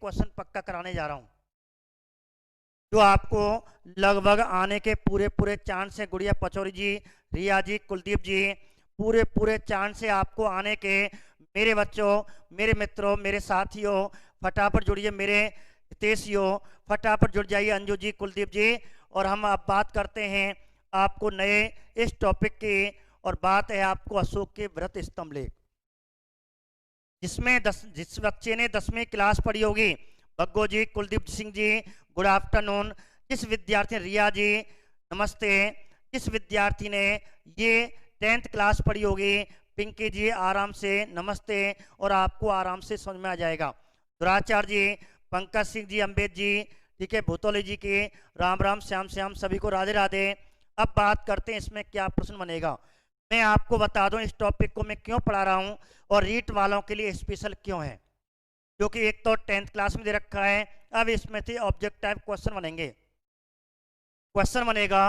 Question पक्का कराने जा रहा हूं जो आपको लगभग आने के पूरे पूरे चांस है। गुड़िया पचौरी जी, रिया जी, कुलदीप जी, पूरे पूरे चांस है आपको आने के। मेरे बच्चों, मेरे मित्रों, मेरे साथियों, फटाफट जुड़िए। मेरे हितेशियों, फटाफट जुड़ जाइए। अंजू जी, कुलदीप जी। और हम अब बात करते हैं आपको नए इस टॉपिक की, और बात है आपको अशोक के व्रत स्तंभ लेख, जिसमें जिस बच्चे ने 10वीं क्लास पढ़ी होगी, भग्गो जी, कुलदीप सिंह जी, गुड आफ्टरनून। जिस विद्यार्थी, रिया जी नमस्ते, जिस विद्यार्थी ने ये 10th क्लास पढ़ी होगी, पिंकी जी आराम से नमस्ते, और आपको आराम से समझ में आ जाएगा। दुराचार्य जी, पंकज सिंह जी, अम्बेद जी, ठीक है, भूतोली जी की राम राम, श्याम श्याम, सभी को राधे राधे। अब बात करते हैं इसमें क्या प्रश्न बनेगा। मैं आपको बता दूं इस टॉपिक को मैं क्यों पढ़ा रहा हूं और रीट वालों के लिए स्पेशल क्यों है, क्योंकि एक तो 10th क्लास में दे रखा है। अब इसमें से ऑब्जेक्ट टाइप क्वेश्चन बनेंगे। क्वेश्चन बनेगा,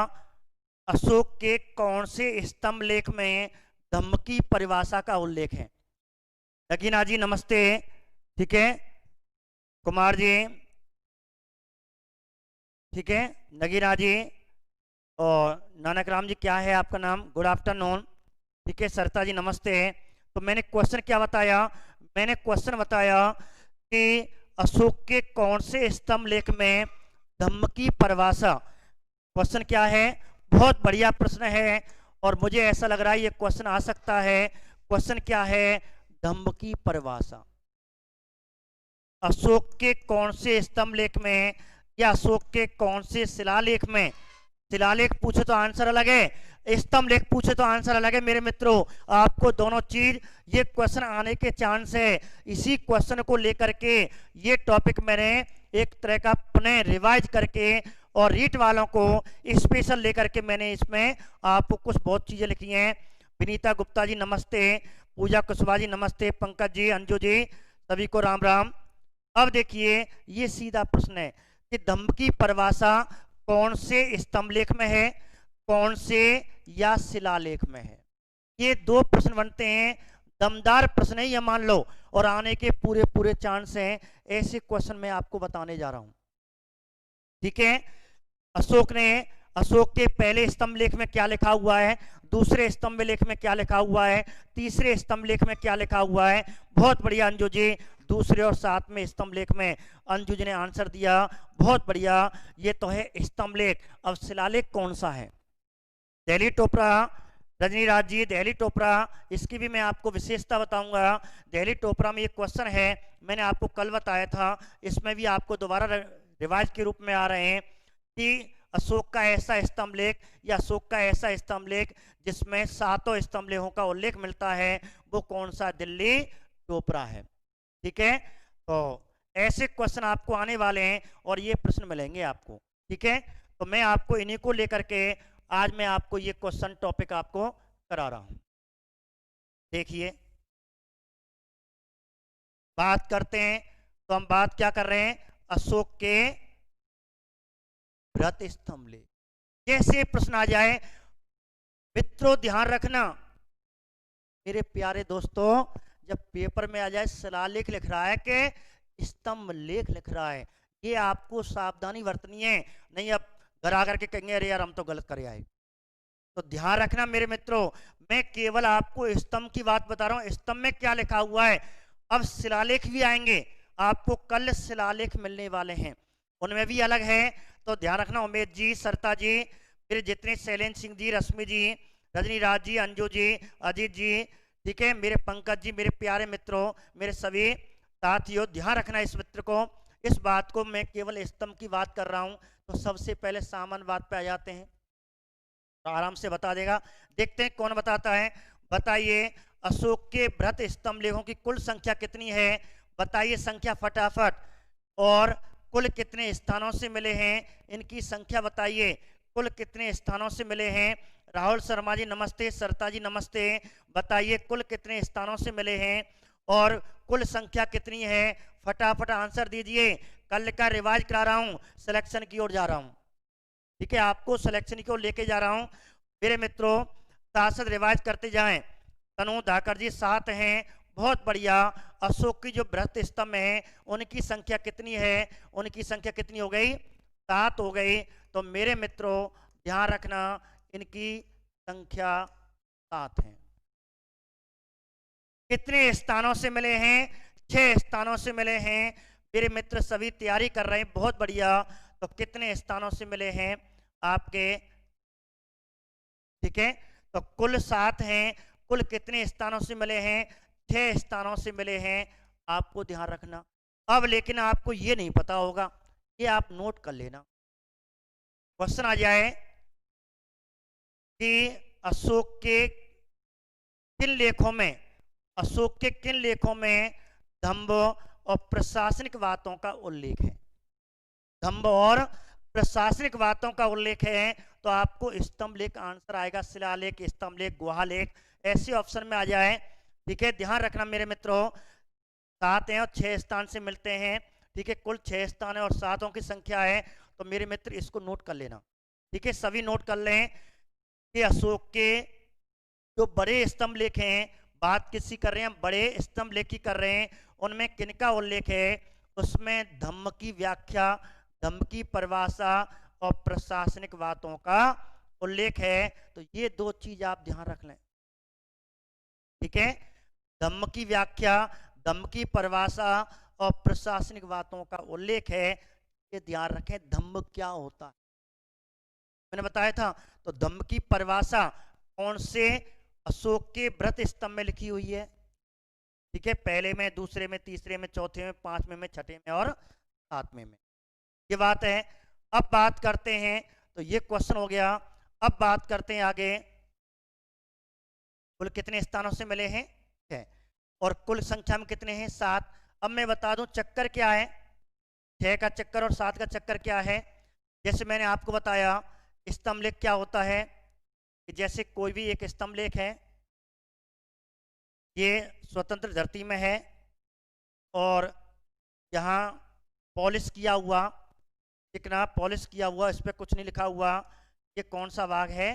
अशोक के कौन से स्तंभ लेख में धम्म की परिभाषा का उल्लेख है। नगीना जी नमस्ते, ठीक है, कुमार जी, ठीक है, नगीना जी, और नानक राम जी, क्या है आपका नाम, गुड आफ्टरनून, ठीक है, सरिता जी नमस्ते। तो मैंने क्वेश्चन क्या बताया, मैंने क्वेश्चन बताया कि अशोक के कौन से स्तंभ लेख में धम्म की परिभाषा, क्वेश्चन क्या है, बहुत बढ़िया प्रश्न है और मुझे ऐसा लग रहा है ये क्वेश्चन आ सकता है। क्वेश्चन क्या है, धम्म की परिभाषा अशोक के कौन से स्तंभ लेख में या अशोक के कौन से शिलालेख में। शिलालेख पूछे तो आंसर अलग है, स्तंभ लेख पूछे तो आंसर अलग है। मेरे मित्रों, आपको दोनों चीज ये क्वेश्चन आने के चांस है। इसी क्वेश्चन को लेकर के ये टॉपिक मैंने एक तरह का पुनः रिवाइज करके और रीट वालों को स्पेशल लेकर के मैंने इसमें आपको कुछ बहुत चीजें लिखी हैं। विनीता गुप्ता जी नमस्ते, पूजा कुशवाहा जी नमस्ते, पंकज जी, अंजू जी, सभी को राम राम। अब देखिए, ये सीधा प्रश्न है कि धम्म की परिभाषा कौन से स्तंभ लेख में है, कौन से या शिलालेख में है। ये दो प्रश्न बनते हैं, दमदार प्रश्न है ये मान लो, और आने के पूरे पूरे चांस हैं। ऐसे क्वेश्चन मैं आपको बताने जा रहा हूं, ठीक है। अशोक के पहले स्तंभ लेख में क्या लिखा हुआ है, दूसरे स्तंभ लेख में क्या लिखा हुआ है, तीसरे स्तंभ लेख में क्या लिखा हुआ है। बहुत बढ़िया अंजू जी, दूसरे और सातवें स्तंभ लेख में अंजू जी ने आंसर दिया, बहुत बढ़िया। ये तो है स्तंभ लेख। अब शिलालेख कौन सा है, दिल्ली टोपरा, रजनी राज जी, दिल्ली टोपरा, इसकी भी मैं आपको विशेषता बताऊंगा। दिल्ली टोपरा में ये क्वेश्चन है, मैंने आपको कल बताया था, इसमें भी आपको दोबारा रिवाइज के रूप में आ रहे हैं कि अशोक का ऐसा स्तंभ लेख या अशोक का ऐसा स्तंभ लेख जिसमें 7 स्तंभ लेखों का उल्लेख मिलता है, वो कौन सा, दिल्ली टोपरा है, ठीक है। तो ऐसे क्वेश्चन आपको आने वाले हैं और ये प्रश्न मिलेंगे आपको, ठीक है। तो मैं आपको इन्हीं को लेकर के आज मैं आपको ये क्वेश्चन टॉपिक आपको करा रहा हूं। देखिए, बात करते हैं, तो हम बात क्या कर रहे हैं, अशोक के व्रत स्तंभ लेख। जैसे प्रश्न आ जाए, मित्रों ध्यान रखना, मेरे प्यारे दोस्तों, जब पेपर में आ जाए शिलालेख लिख रहा है कि स्तंभ लेख लिख रहा है, ये आपको सावधानी बरतनी है, नहीं अब घर आकर के कहेंगे अरे यार हम तो गलत करे आए। तो ध्यान रखना मेरे मित्रों, मैं केवल आपको स्तंभ की बात बता रहा हूं, स्तंभ में क्या लिखा हुआ है। अब शिलालेख भी आएंगे, आपको कल शिलालेख मिलने वाले हैं, उनमें भी अलग है। तो ध्यान रखना, उमेश जी, सरता जी, मेरे जितने शैलेंद्र सिंह जी, रश्मि जी, रजनी राज जी, अंजू जी, अजीत जी, ठीक है, मेरे पंकज जी, मेरे प्यारे मित्रों, मेरे सभी साथियों, ध्यान रखना इस मित्र को, इस बात को। मैं केवल स्तंभ की बात कर रहा हूं। तो सबसे पहले सामान्य बात पे आ जाते हैं, तो आराम से बता देगा। देखते हैं कौन बताता है। बताइए, अशोक के व्रत स्तंभ लेखों की कुल संख्या कितनी है, बताइए संख्या फटाफट। और कुल कितने स्थानों से मिले हैं, इनकी संख्या बताइए, कुल कितने स्थानों से मिले हैं। राहुल शर्मा जी नमस्ते, सरता जी नमस्ते, बताइए कुल कितने स्थानों से मिले हैं और कुल संख्या कितनी है, फटाफट आंसर दीजिए। कल का रिवाइज करा रहा हूं, सिलेक्शन की ओर जा रहा हूं, ठीक है, आपको सिलेक्शन की ओर लेके जा रहा हूं। मेरे मित्रों, साथ साथ रिवाइज करते जाएं। तनु धाकर जी 7 हैं, बहुत बढ़िया। अशोक की जो बृहत स्तंभ है उनकी संख्या कितनी है? उनकी संख्या कितनी हो गई? 7 हो गई। तो मेरे मित्रों ध्यान रखना, इनकी संख्या 7 है। कितने स्थानों से मिले हैं? 6 स्थानों से मिले हैं। मेरे मित्र सभी तैयारी कर रहे हैं, बहुत बढ़िया। तो कितने स्थानों से मिले हैं आपके? ठीक है, तो कुल 7 हैं। कुल कितने स्थानों से मिले हैं? 6 स्थानों से मिले हैं। आपको ध्यान रखना। अब लेकिन आपको ये नहीं पता होगा, ये आप नोट कर लेना। क्वेश्चन आ जाए कि अशोक के किन लेखों में, अशोक के किन लेखों में दंभ और प्रशासनिक बातों का उल्लेख है? दंभ और प्रशासनिक बातों का उल्लेख है। तो आपको स्तंभ लेख आंसर आएगा, शिलालेख, स्तंभ लेख, गुहा लेख, ऐसे ऑप्शन में आ जाए। ठीक है, ध्यान रखना मेरे मित्रों, 7 हैं और 6 स्थान से मिलते हैं। ठीक है, कुल 6 स्थान है और 7 की संख्या है। तो मेरे मित्र इसको नोट कर लेना। ठीक है, सभी नोट कर लें कि अशोक के जो बड़े स्तंभ लेख हैं, बात किसकी कर रहे हैं हम? बड़े स्तंभ लेख की कर रहे हैं। उनमें किनका उल्लेख है? उसमें धम्म की व्याख्या, धम्म की परिभाषा और प्रशासनिक बातों का उल्लेख है। तो ये 2 चीज आप ध्यान रख लें। ठीक है, धम्म की व्याख्या, धम्म की परिभाषा और प्रशासनिक बातों का उल्लेख है। ये ध्यान रखें, धम्म क्या होता है मैंने बताया था। तो धम्म की परिभाषा कौन से अशोक के बृहत स्तंभ में लिखी हुई है? ठीक है, पहले में, दूसरे में, तीसरे में, चौथे में, 5वें में, 6ठे में और 7वें में, ये बात है। अब बात करते हैं, तो ये क्वेश्चन हो गया। अब बात करते हैं आगे, कुल कितने स्थानों से मिले हैं? 6 और कुल संख्या में कितने हैं? 7। अब मैं बता दूं चक्कर क्या है, 6 का चक्कर और 7 का चक्कर क्या है। जैसे मैंने आपको बताया, स्तंभ लेख क्या होता है कि जैसे कोई भी एक स्तंभ लेख है, ये स्वतंत्र धरती में है और यहाँ पॉलिश किया हुआ, चिकना पॉलिश किया हुआ, इस पर कुछ नहीं लिखा हुआ, ये कौन सा भाग है?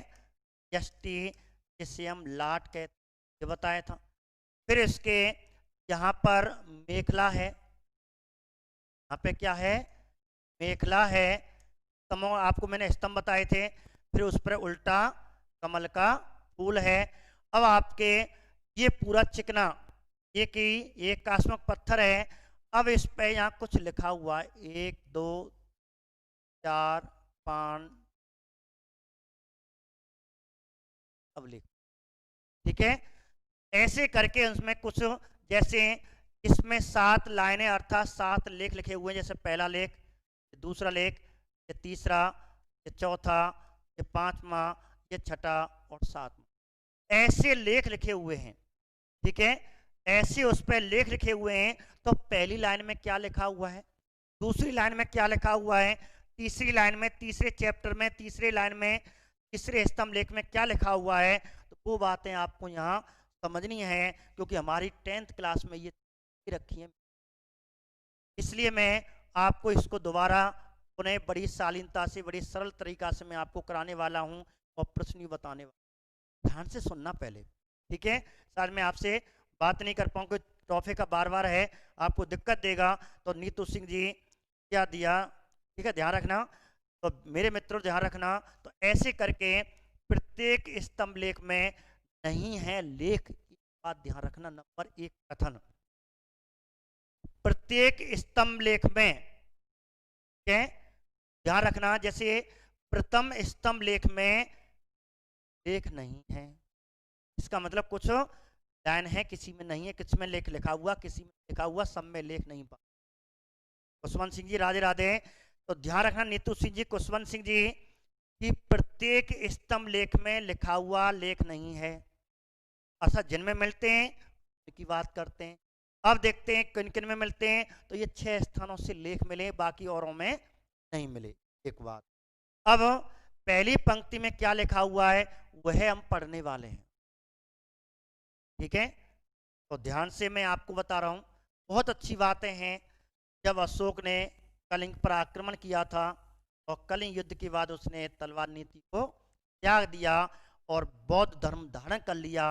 यष्टि, जिसे हम लाट कहते, ये बताया था। फिर इसके यहाँ पर मेखला है, यहाँ पे क्या है? मेखला है। तमो आपको मैंने स्तंभ बताए थे। फिर उस पर उल्टा कमल का फूल है। अब आपके ये पूरा चिकना, ये कि एक कास्मक पत्थर है। अब इस पे यहाँ कुछ लिखा हुआ है, 1 2 4 5, अब लिख, ठीक है, ऐसे करके उसमें कुछ, जैसे इसमें 7 लाइनें अर्थात 7 लेख लिखे हुए हैं। जैसे पहला लेख, दूसरा लेख, ये तीसरा, ये चौथा, ये 5वां, ये 6ठा और 7वां, ऐसे लेख लिखे हुए हैं। ठीक है, ऐसे उस पर लेख लिखे हुए हैं। तो पहली लाइन में क्या लिखा हुआ है, दूसरी लाइन में क्या लिखा हुआ है, तीसरी लाइन में, तीसरे चैप्टर में, तीसरे लाइन में, तीसरे स्तंभ लेख में क्या लिखा हुआ है। तो वो बातें आपको यहाँ समझनी है, क्योंकि हमारी 10th क्लास में ये रखी है। इसलिए मैं आपको इसको दोबारा पुनः बड़ी शालीनता से, बड़ी सरल तरीका से मैं आपको कराने वाला हूँ और प्रश्न भी बताने वाला। ध्यान से सुनना पहले, ठीक है। शायद मैं आपसे बात नहीं कर पाऊँ, टॉफे का बार बार है, आपको दिक्कत देगा। तो नीतू सिंह जी क्या दिया, ठीक है, ध्यान रखना। तो मेरे मित्रों ध्यान रखना। तो ऐसे करके प्रत्येक स्तंभ लेख में नहीं है लेख, बात ध्यान रखना। नंबर 1 कथन, प्रत्येक स्तंभ लेख में क्या ध्यान रखना, जैसे प्रथम स्तंभ लेख में लेख नहीं है, इसका मतलब कुछ लाइन है, किसी में नहीं है, किसी में लेख लिखा हुआ, किसी में लिखा हुआ, सब में लेख नहीं पा। कुशवंत सिंह जी राधे राधे। तो ध्यान रखना नीतू सिंह जी, कुशवंत सिंह जी, कि प्रत्येक स्तंभ लेख में लिखा हुआ लेख नहीं है। अच्छा, जिनमें मिलते हैं उनकी बात करते हैं। अब देखते हैं किन किन में मिलते हैं। तो ये 6 स्थानों से लेख मिले, बाकी औरों में नहीं मिले। एक बात, अब पहली पंक्ति में क्या लिखा हुआ है वह हम पढ़ने वाले हैं, ठीक है। तो ध्यान से मैं आपको बता रहा हूं, बहुत अच्छी बातें हैं। जब अशोक ने कलिंग पर आक्रमण किया था और कलिंग युद्ध के बाद उसने तलवार नीति को त्याग दिया और बौद्ध धर्म धारण कर लिया,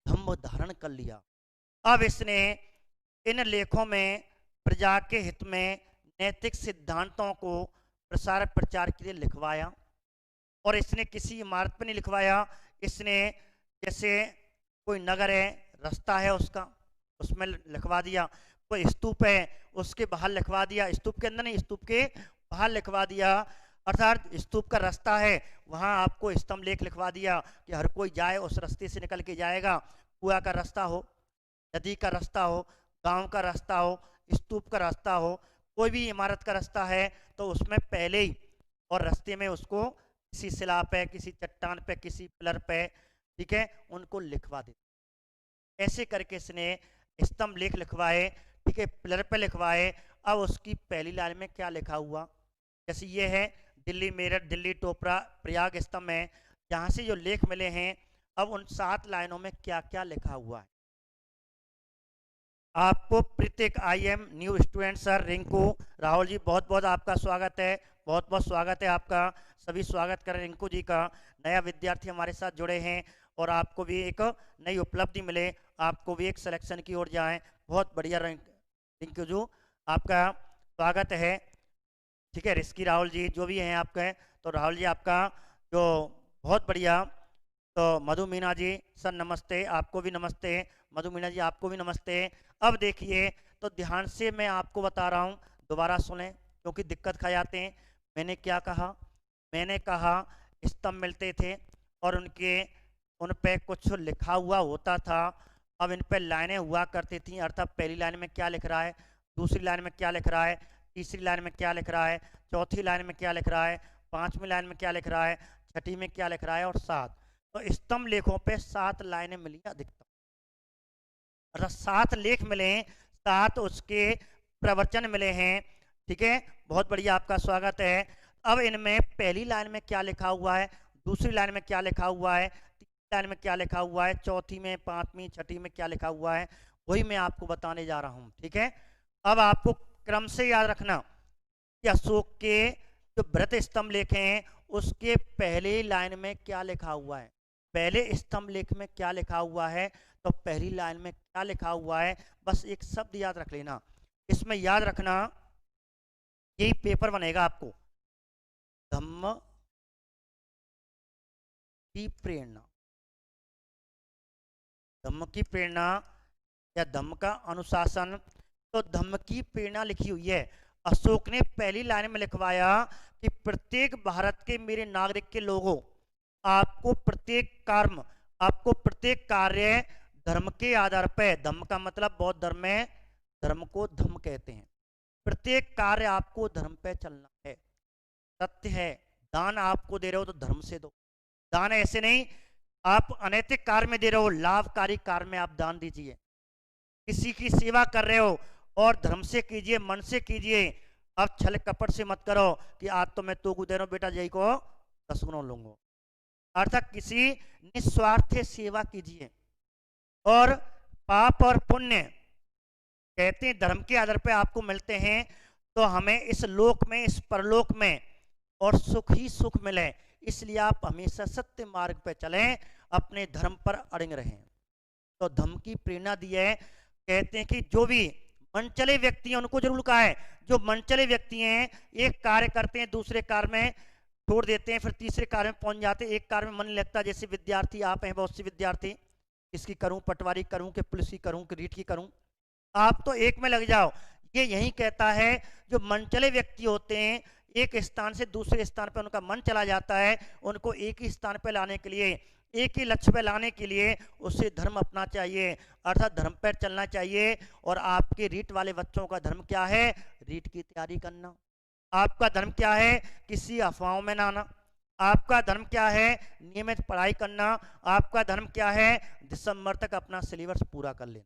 धम्म धारण कर लिया। अब इसने इन लेखों में प्रजा के हित में नैतिक सिद्धांतों को प्रसार प्रचार के लिए लिखवाया। और इसने किसी इमारत पर नहीं लिखवाया, इसने जैसे कोई नगर है, रास्ता है उसका, उसमें लिखवा दिया। कोई स्तूप है, उसके बाहर लिखवा दिया। स्तूप के अंदर नहीं, स्तूप के बाहर लिखवा दिया। अर्थात स्तूप का रास्ता है, वहाँ आपको स्तंभ लेख लिखवा दिया कि हर कोई जाए, उस रास्ते से निकल के जाएगा। कुआं का रास्ता हो, नदी का रास्ता हो, गांव का रास्ता हो, स्तूप का रास्ता हो, कोई भी इमारत का रास्ता है, तो उसमें पहले ही और रास्ते में उसको किसी शिला पे, किसी चट्टान पे, किसी पिलर पे, ठीक है, उनको लिखवा दे। ऐसे करके इसने स्तंभ लेख लिखवाए, ठीक है, पिलर पे लिखवाए। अब उसकी पहली लाइन में क्या लिखा हुआ, जैसे ये है दिल्ली मेरठ, दिल्ली टोपरा प्रयाग स्तंभ है, जहाँ से जो लेख मिले हैं। अब उन 7 लाइनों में क्या क्या लिखा हुआ है आपको प्रत्येक IM new student sir Rinku Rahul ji, बहुत बहुत आपका स्वागत है, बहुत बहुत स्वागत है आपका। सभी स्वागत करें रिंकू जी का। नया विद्यार्थी हमारे साथ जुड़े हैं और आपको भी एक नई उपलब्धि मिले, आपको भी एक सिलेक्शन की ओर जाएं। बहुत बढ़िया रिंकू जी, आपका स्वागत है, ठीक है। रिस्की राहुल जी जो भी हैं आपके, तो राहुल जी आपका जो बहुत बढ़िया। तो मधु मीना जी सर नमस्ते, आपको भी नमस्ते। मधु मीना जी आपको भी नमस्ते। अब देखिए, तो ध्यान से मैं आपको बता रहा हूँ, दोबारा सुने क्योंकि दिक्कत खा जाते हैं। मैंने क्या कहा, मैंने कहा स्तंभ मिलते थे और उन पे कुछ लिखा हुआ होता था। अब इन पे लाइनें हुआ करती थी, अर्थात पहली लाइन में क्या लिख रहा है, दूसरी लाइन में क्या लिख रहा है, तीसरी लाइन में क्या लिख रहा है, चौथी लाइन में क्या लिख रहा है, पांचवी लाइन में क्या लिख रहा है, छठी में क्या लिख रहा है, और 7। तो स्तंभ लेखों पे 7 लाइनें मिली अधिकतम, अर्थात 7 लेख मिले, 7 उसके प्रवचन मिले हैं, ठीक है। बहुत बढ़िया, आपका स्वागत है। अब इनमें पहली लाइन में क्या लिखा हुआ है, दूसरी लाइन में क्या लिखा हुआ है, तीसरी लाइन में क्या लिखा हुआ है, चौथी में, पांचवी, छठी में क्या लिखा हुआ है, वही मैं आपको बताने जा रहा हूँ, ठीक है। अब आपको क्रम से याद रखना कि अशोक के जो व्रत स्तंभ लेख हैं उसके पहले लाइन में क्या लिखा हुआ है, पहले स्तंभ लेख में क्या लिखा हुआ है, तो पहली लाइन में क्या लिखा हुआ है, बस एक शब्द याद रख लेना। इसमें याद रखना, यही पेपर बनेगा आपको, धम्म की प्रेरणा। धम्म की प्रेरणा या धम्म का अनुशासन। तो धम्म की प्रेरणा लिखी हुई है, अशोक ने पहली लाइन में लिखवाया कि प्रत्येक भारत के मेरे नागरिक के लोगों, आपको प्रत्येक कार्य धर्म के आधार पर, धर्म का मतलब बौद्ध धर्म है, धर्म को धम्म कहते हैं, प्रत्येक कार्य आपको धर्म पे चलना है। सत्य है, दान आपको दे रहे हो तो धर्म से दो, दान ऐसे नहीं आप अनैतिक कार्य में दे रहे हो, लाभकारी कार्य में आप दान दीजिए। किसी की सेवा कर रहे हो और धर्म से कीजिए, मन से कीजिए, अब छल कपट से मत करो कि आज तो मैं तो को दे रहा हूं बेटा, जय को 10 गुना लूंगा। अर्थात किसी निस्वार्थ सेवा कीजिए। और पाप और पुण्य कहते हैं धर्म के आधार पर आपको मिलते हैं, तो हमें इस लोक में, इस परलोक में और सुख ही सुख मिले, इसलिए आप हमेशा सत्य मार्ग पर चलें, अपने धर्म पर अड़िग रहें। तो धर्म की प्रेरणा दी है। कहते हैं कि जो भी मनचले व्यक्ति हैं उनको जरूर कहा है, जो मनचले व्यक्ति हैं एक कार्य करते हैं, दूसरे कार्य में छोड़ देते हैं, फिर तीसरे कार्य में पहुंच जाते हैं, एक कार्य में मन नहीं लगता। जैसे विद्यार्थी आप हैं, बहुत से विद्यार्थी, किसकी करूं, पटवारी करूं कि पुलिस की करूं कि रीट की करूं, आप तो एक में लग जाओ। ये यही कहता है, जो मनचले व्यक्ति होते हैं एक स्थान से दूसरे स्थान पर उनका मन चला जाता है, उनको एक ही स्थान पर लाने के लिए, एक ही लक्ष्य पर लाने के लिए उससे धर्म अपना चाहिए, अर्थात धर्म पर चलना चाहिए। और आपके रीट वाले बच्चों का धर्म क्या है, रीट की तैयारी करना। आपका धर्म क्या है, किसी अफवाहों में ना आना। आपका धर्म क्या है, नियमित पढ़ाई करना। आपका धर्म क्या है, दिसंबर तक अपना सिलेबस पूरा कर लेना।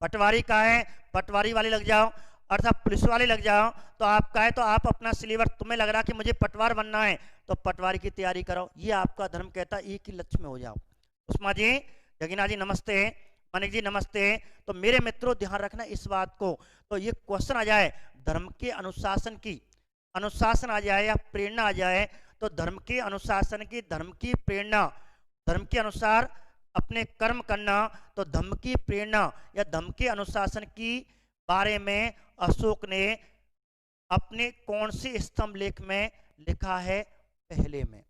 पटवारी का है, पटवारी वाले लग जाओ, अर्थात पुलिस वाले लग जाओ। तो आपका है तो आप अपना सिलेबस, तुम्हें लग रहा कि मुझे पटवार बनना है तो पटवारी की तैयारी करो, ये आपका धर्म कहता है, एक ही लक्ष्य में हो जाओ। उस्मा जी, जगीना जी नमस्ते, मानिक जी नमस्ते। तो मेरे मित्रों ध्यान रखना इस बात को, तो ये क्वेश्चन आ जाए धर्म के अनुशासन आ जाए या प्रेरणा आ जाए, तो धर्म के अनुशासन की, धर्म की प्रेरणा, धर्म के अनुसार अपने कर्म करना, तो धम्म की प्रेरणा या धम्म के अनुशासन की बारे में अशोक ने अपने कौन से स्तंभ लेख में लिखा है? पहले में।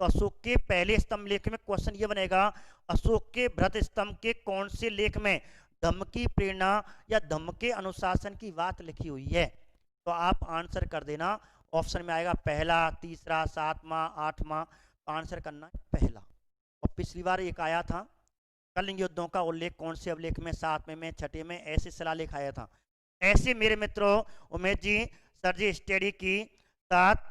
तो अशोक के पहले स्तंभ लेख में क्वेश्चन ये बनेगा, अशोक के बृहत स्तंभ के कौन से लेख में धम्म की प्रेरणा या धम्म के अनुशासन की बात लिखी हुई है? तो आप आंसर कर देना, ऑप्शन में आएगा पहला, तीसरा, सातवां, आठवां। तो आंसर करना है पहला। और पिछली बार एक आया था, कलिंग युद्धों का उल्लेख कौन से अवलेख में? सातवें में, छठे में, ऐसे शिलालेख आया था। ऐसे मेरे मित्रों, उमेश जी, सर जी स्टडी की साथ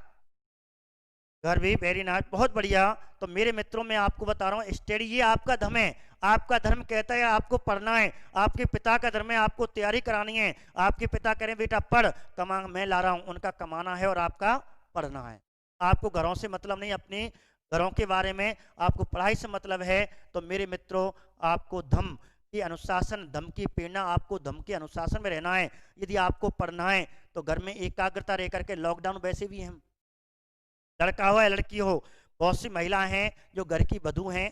घर भी वेरी नाइस, बहुत बढ़िया। तो मेरे मित्रों, मैं आपको बता रहा हूँ, स्टडी ये आपका धर्म है। आपका धर्म कहता है आपको पढ़ना है। आपके पिता का धर्म है आपको तैयारी करानी है। आपके पिता कह रहे हैं बेटा पढ़, कमा मैं ला रहा हूँ, उनका कमाना है और आपका पढ़ना है। आपको घरों से मतलब नहीं, अपने घरों के बारे में आपको पढ़ाई से मतलब है। तो मेरे मित्रों, आपको धम्म की अनुशासन, धम्म की प्रेरणा, आपको धम्म के अनुशासन में रहना है। यदि आपको पढ़ना है तो घर में एकाग्रता रह करके, लॉकडाउन वैसे भी है, लड़का हो या लड़की हो, बहुत सी महिलाएं हैं जो घर की वधू हैं,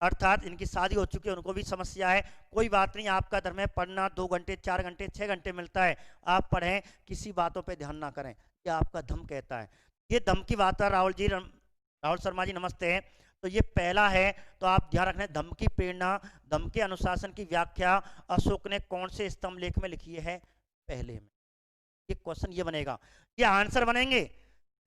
अर्थात इनकी शादी हो चुकी है, उनको भी समस्या है। कोई बात नहीं, आपका धर्म है पढ़ना, 2 घंटे 4 घंटे 6 घंटे मिलता है, आप पढ़ें, किसी बातों पे ध्यान ना करें, ये आपका धर्म कहता है। ये धर्म की बात है। राहुल जी, राहुल शर्मा जी नमस्ते। तो ये पहला है, तो आप ध्यान रखना, धम्म की प्रेरणा, धम्म के अनुशासन की व्याख्या अशोक ने कौन से स्तंभ लेख में लिखी है? पहले में। ये क्वेश्चन ये बनेगा, ये आंसर बनेंगे,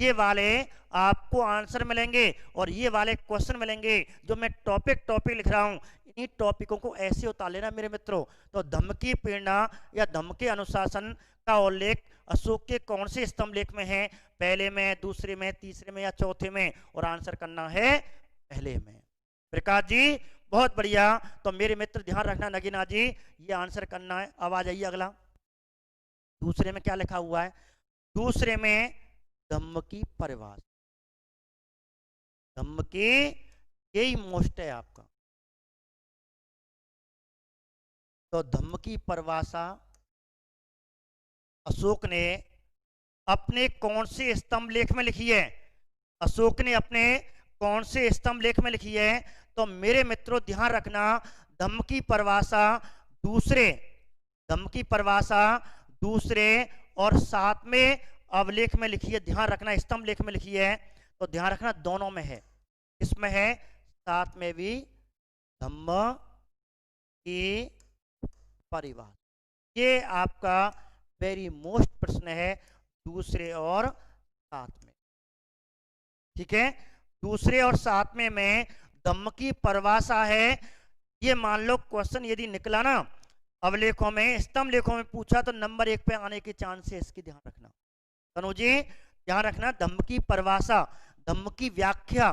ये वाले आपको आंसर मिलेंगे और ये वाले क्वेश्चन मिलेंगे जो मैं टॉपिक लिख रहा हूं। इन्हीं टॉपिकों को ऐसे उतार लेना मेरे मित्रों। तो धम्म की प्रेरणा या धम्म के अनुशासन का उल्लेख अशोक के कौन से स्तंभ लेख में है? पहले में, दूसरे में, तीसरे में या चौथे में? और आंसर करना है पहले में। प्रकाश जी बहुत बढ़िया। तो मेरे मित्र ध्यान रखना, नगीना जी ये आंसर करना है। अब आ जाइए अगला, दूसरे में क्या लिखा हुआ है? दूसरे में धम्म की परिभाषा, धम्म की, यही मोस्ट है आपका। तो धम्म की परिभाषा अशोक ने अपने कौन से स्तंभ लेख में लिखी है? अशोक ने अपने कौन से स्तंभ लेख में लिखी है? तो मेरे मित्रों ध्यान रखना, धम्म की परिभाषा दूसरे, धम्म की परिभाषा दूसरे और सातवें अवलेख में लिखी है। ध्यान रखना, स्तंभ लेख में लिखी है, तो ध्यान रखना दोनों में है। इसमें है, साथ में भी धम्म की परिभाषा। ये आपका वेरी मोस्ट प्रश्न है, दूसरे और सातवें। ठीक है, दूसरे और सातवें में धम्म की परिभाषा है। ये मान लो क्वेश्चन यदि निकला ना अवलेखों में, स्तंभ लेखों में पूछा, तो नंबर 1 पे आने के चांस है, इसकी ध्यान रखना। तनु जी ध्यान रखना, धम्म की परिभाषा, धम्म की व्याख्या,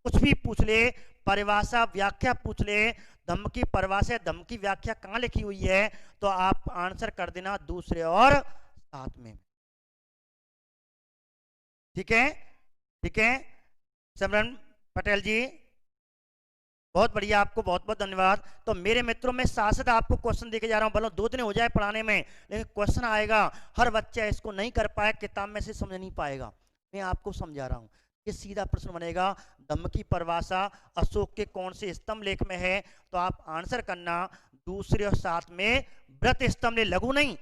कुछ भी पूछ ले, परिभाषा व्याख्या पूछ ले, धम्म की परिभाषा धम्म की व्याख्या कहाँ लिखी हुई है? तो आप आंसर कर देना दूसरे और सातवें में। ठीक है, ठीक है सिमरन पटेल जी बहुत बढ़िया, आपको बहुत बहुत धन्यवाद। तो मेरे मित्रों, में साथ साथ आपको क्वेश्चन देके जा रहा हूँ, भले 2 दिन हो जाए पढ़ाने में, लेकिन क्वेश्चन आएगा। हर बच्चा इसको नहीं कर पाए, किताब में से समझ नहीं पाएगा, मैं आपको समझा रहा हूँ। ये सीधा प्रश्न बनेगा, धम्म की परिभाषा अशोक के कौन से स्तंभ लेख में है? तो आप आंसर करना दूसरे और साथ में व्रत स्तंभ, लघु नहीं,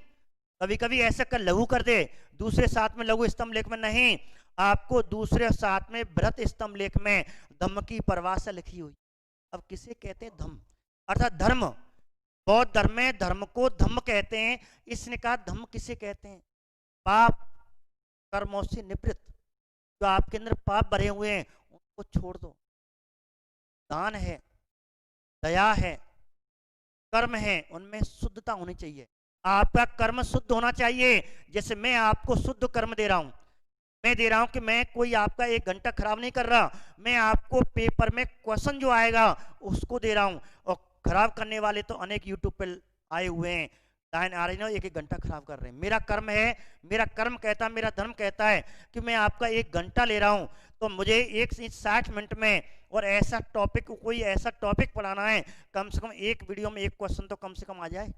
कभी कभी ऐसा कर लघु कर दे, दूसरे साथ में लघु स्तंभ लेख में नहीं, आपको दूसरे और साथ में व्रत स्तंभ लेख में धम्म की परिभाषा लिखी हुई। अब किसे कहते हैं? धम्म, अर्थात धर्म। बौद्ध धर्म में धर्म को धम्म कहते हैं। इसने कहा धम्म किसे कहते हैं? पाप कर्मों से निवृत्त, जो आपके अंदर पाप भरे हुए हैं उनको छोड़ दो। दान है, दया है, कर्म है, उनमें शुद्धता होनी चाहिए। आपका कर्म शुद्ध होना चाहिए। जैसे मैं आपको शुद्ध कर्म दे रहा हूं, मैं दे रहा हूं कि मैं कोई आपका 1 घंटा खराब नहीं कर रहा, मैं आपको पेपर में क्वेश्चन जो आएगा उसको दे रहा हूं। और खराब करने वाले तो अनेक यूट्यूब पर आए हुए हैं, लाइन आ रही ना, 1 घंटा खराब कर रहे हैं। मेरा कर्म है, मेरा कर्म कहता है, मेरा धर्म कहता है कि मैं आपका 1 घंटा ले रहा हूं, तो मुझे 60 मिनट में और ऐसा टॉपिक, कोई ऐसा टॉपिक पढ़ाना है, कम से कम एक वीडियो में 1 क्वेश्चन तो कम से कम आ जाए।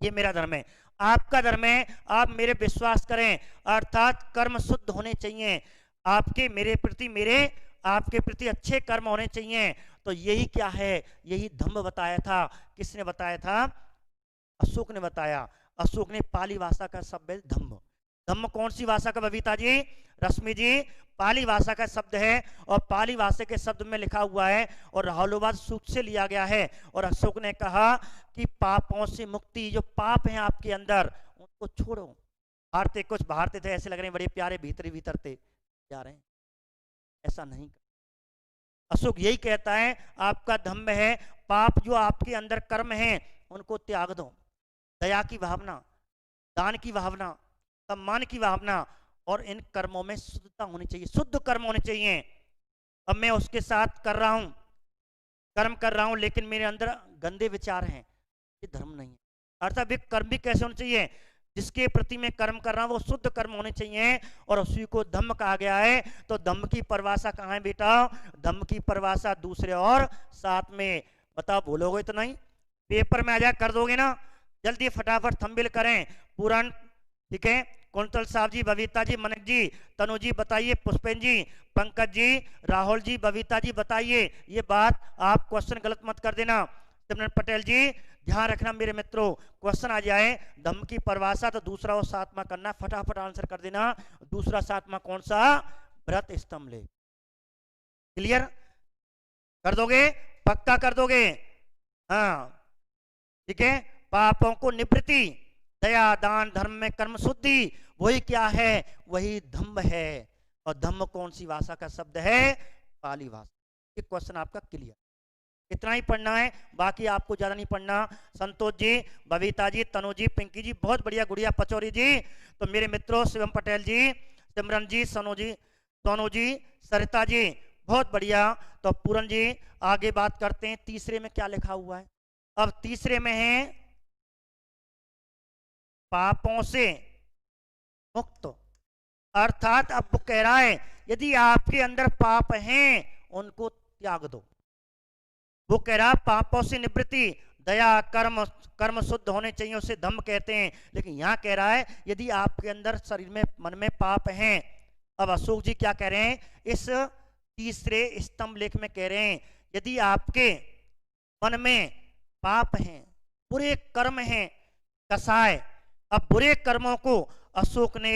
ये मेरा धर्म है, आपका धर्म है। आप मेरे विश्वास करें, अर्थात कर्म शुद्ध होने चाहिए आपके, मेरे प्रति, मेरे आपके प्रति अच्छे कर्म होने चाहिए। तो यही क्या है, यही धम्म बताया था। किसने बताया था? अशोक ने बताया। अशोक ने पाली भाषा का शब्द है धम्म। धम्म कौन सी भाषा का, बबीता जी, रश्मि जी? पाली भाषा का शब्द है, और पाली भाषा के शब्द में लिखा हुआ है और राहुलोवाद सूक्त से लिया गया है। और अशोक ने कहा कि पापों से मुक्ति, जो पाप हैं आपके अंदर उनको छोड़ो। भारतीय कुछ भारतीय थे ऐसे लग रहे हैं बड़े प्यारे, भीतर भीतर थे जा रहे हैं, ऐसा नहीं। अशोक यही कहता है आपका धम्म है, पाप जो आपके अंदर कर्म हैं उनको त्याग दो। दया की भावना, दान की भावना, सम्मान की भावना, और इन कर्मों में शुद्धता होनी चाहिए, शुद्ध कर्म होने चाहिए। अब मैं उसके साथ कर रहा हूं, कर्म कर रहा हूं, लेकिन मेरे अंदर गंदे विचार हैं, ये धर्म नहीं है। अर्थात वे कर्म भी कैसे होने चाहिए? जिसके प्रति मैं कर्म कर रहा हूं वो शुद्ध कर्म होने चाहिए, और उसी को धम्म कहा गया है। तो धम्म की परिभाषा कहाँ है बेटा? धम्म की परिभाषा दूसरे और साथ में। बताओ, भूलोगे तो नहीं? पेपर में आ जाए, कर दोगे ना? जल्दी फटाफट थंबनेल करें पूरन, ठीक है? कुंतल साहब जी, बबीता जी, मनक जी, तनु जी बताइए, पुष्पेन जी, पंकज जी, राहुल जी, बबीता जी बताइए ये बात। आप क्वेश्चन गलत मत कर देना। सिमरन पटेल जी, ध्यान रखना मेरे मित्रों, क्वेश्चन आ जाए धम्म की परिभाषा तो दूसरा और सातवां करना, फटाफट आंसर कर देना। दूसरा सातवां कौन सा? व्रत स्तंभ ले। क्लियर कर दोगे? पक्का कर दोगे? हाँ, ठीक है। पापों को निवृत्ति, दया, दान, धर्म में कर्म शुद्धि, वही क्या है? वही धम्म है। और धम्म कौन सी भाषा का शब्द है? पाली भाषा। ये क्वेश्चन आपका क्लियर, इतना ही पढ़ना है, बाकी आपको ज्यादा नहीं पढ़ना। संतोष जी, बबीता जी, तनु जी, पिंकी जी, बहुत बढ़िया। गुड़िया पचौरी जी, तो मेरे मित्रों शिवम पटेल जी, सिमरन जी, सोनू जी, सरिता जी, बहुत बढ़िया। तो पूरन जी, आगे बात करते हैं तीसरे में क्या लिखा हुआ है। अब तीसरे में है पापों से मुक्त। अर्थात अब वो कह रहा है यदि आपके अंदर पाप हैं उनको त्याग दो। वो कह रहा पापों से निवृत्ति, दया, कर्म शुद्ध होने चाहिए, उसे धम्म कहते हैं। लेकिन यहां कह रहा है यदि आपके अंदर शरीर में, मन में पाप हैं। अब अशोक जी क्या कह रहे हैं? इस तीसरे स्तंभ लेख में कह रहे हैं यदि आपके मन में पाप हैं, बुरे कर्म हैं, कसाय। अब बुरे कर्मों को अशोक ने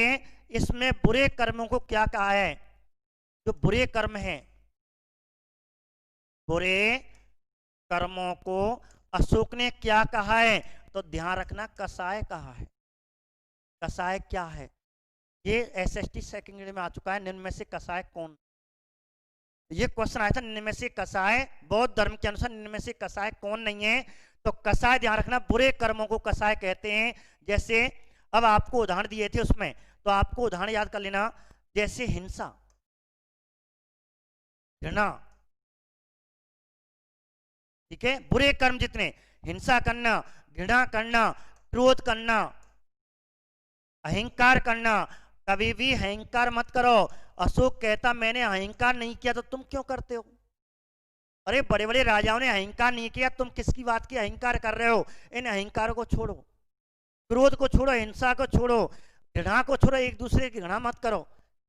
इसमें बुरे कर्मों को क्या कहा है? जो बुरे कर्म हैं, बुरे कर्मों को अशोक ने क्या कहा है? तो ध्यान रखना, कसाय कहा है। कसाय क्या है? ये एसएसटी सेकंड ग्रेड में आ चुका है। निम्न में से कसाय कौन? ये क्वेश्चन आया था, निम्न में से कसाय, बौद्ध धर्म के अनुसार निम्न में से कसाय कौन नहीं है? तो कसाय, ध्यान रखना, बुरे कर्मों को कसाय कहते हैं। जैसे अब आपको उदाहरण दिए थे उसमें, तो आपको उदाहरण याद कर लेना। जैसे हिंसा, घृणा, ठीक है, बुरे कर्म जितने, हिंसा करना, घृणा करना, क्रोध करना, अहंकार करना। कभी भी अहंकार मत करो। अशोक कहता मैंने अहंकार नहीं किया, तो तुम क्यों करते हो? अरे बड़े बड़े राजाओं ने अहंकार नहीं किया, तुम किसकी बात की अहंकार कर रहे हो? इन अहंकारों को छोड़ो, क्रोध को छोड़ो, हिंसा को छोड़ो, घृणा को छोड़ो, एक दूसरे की घृणा मत करो।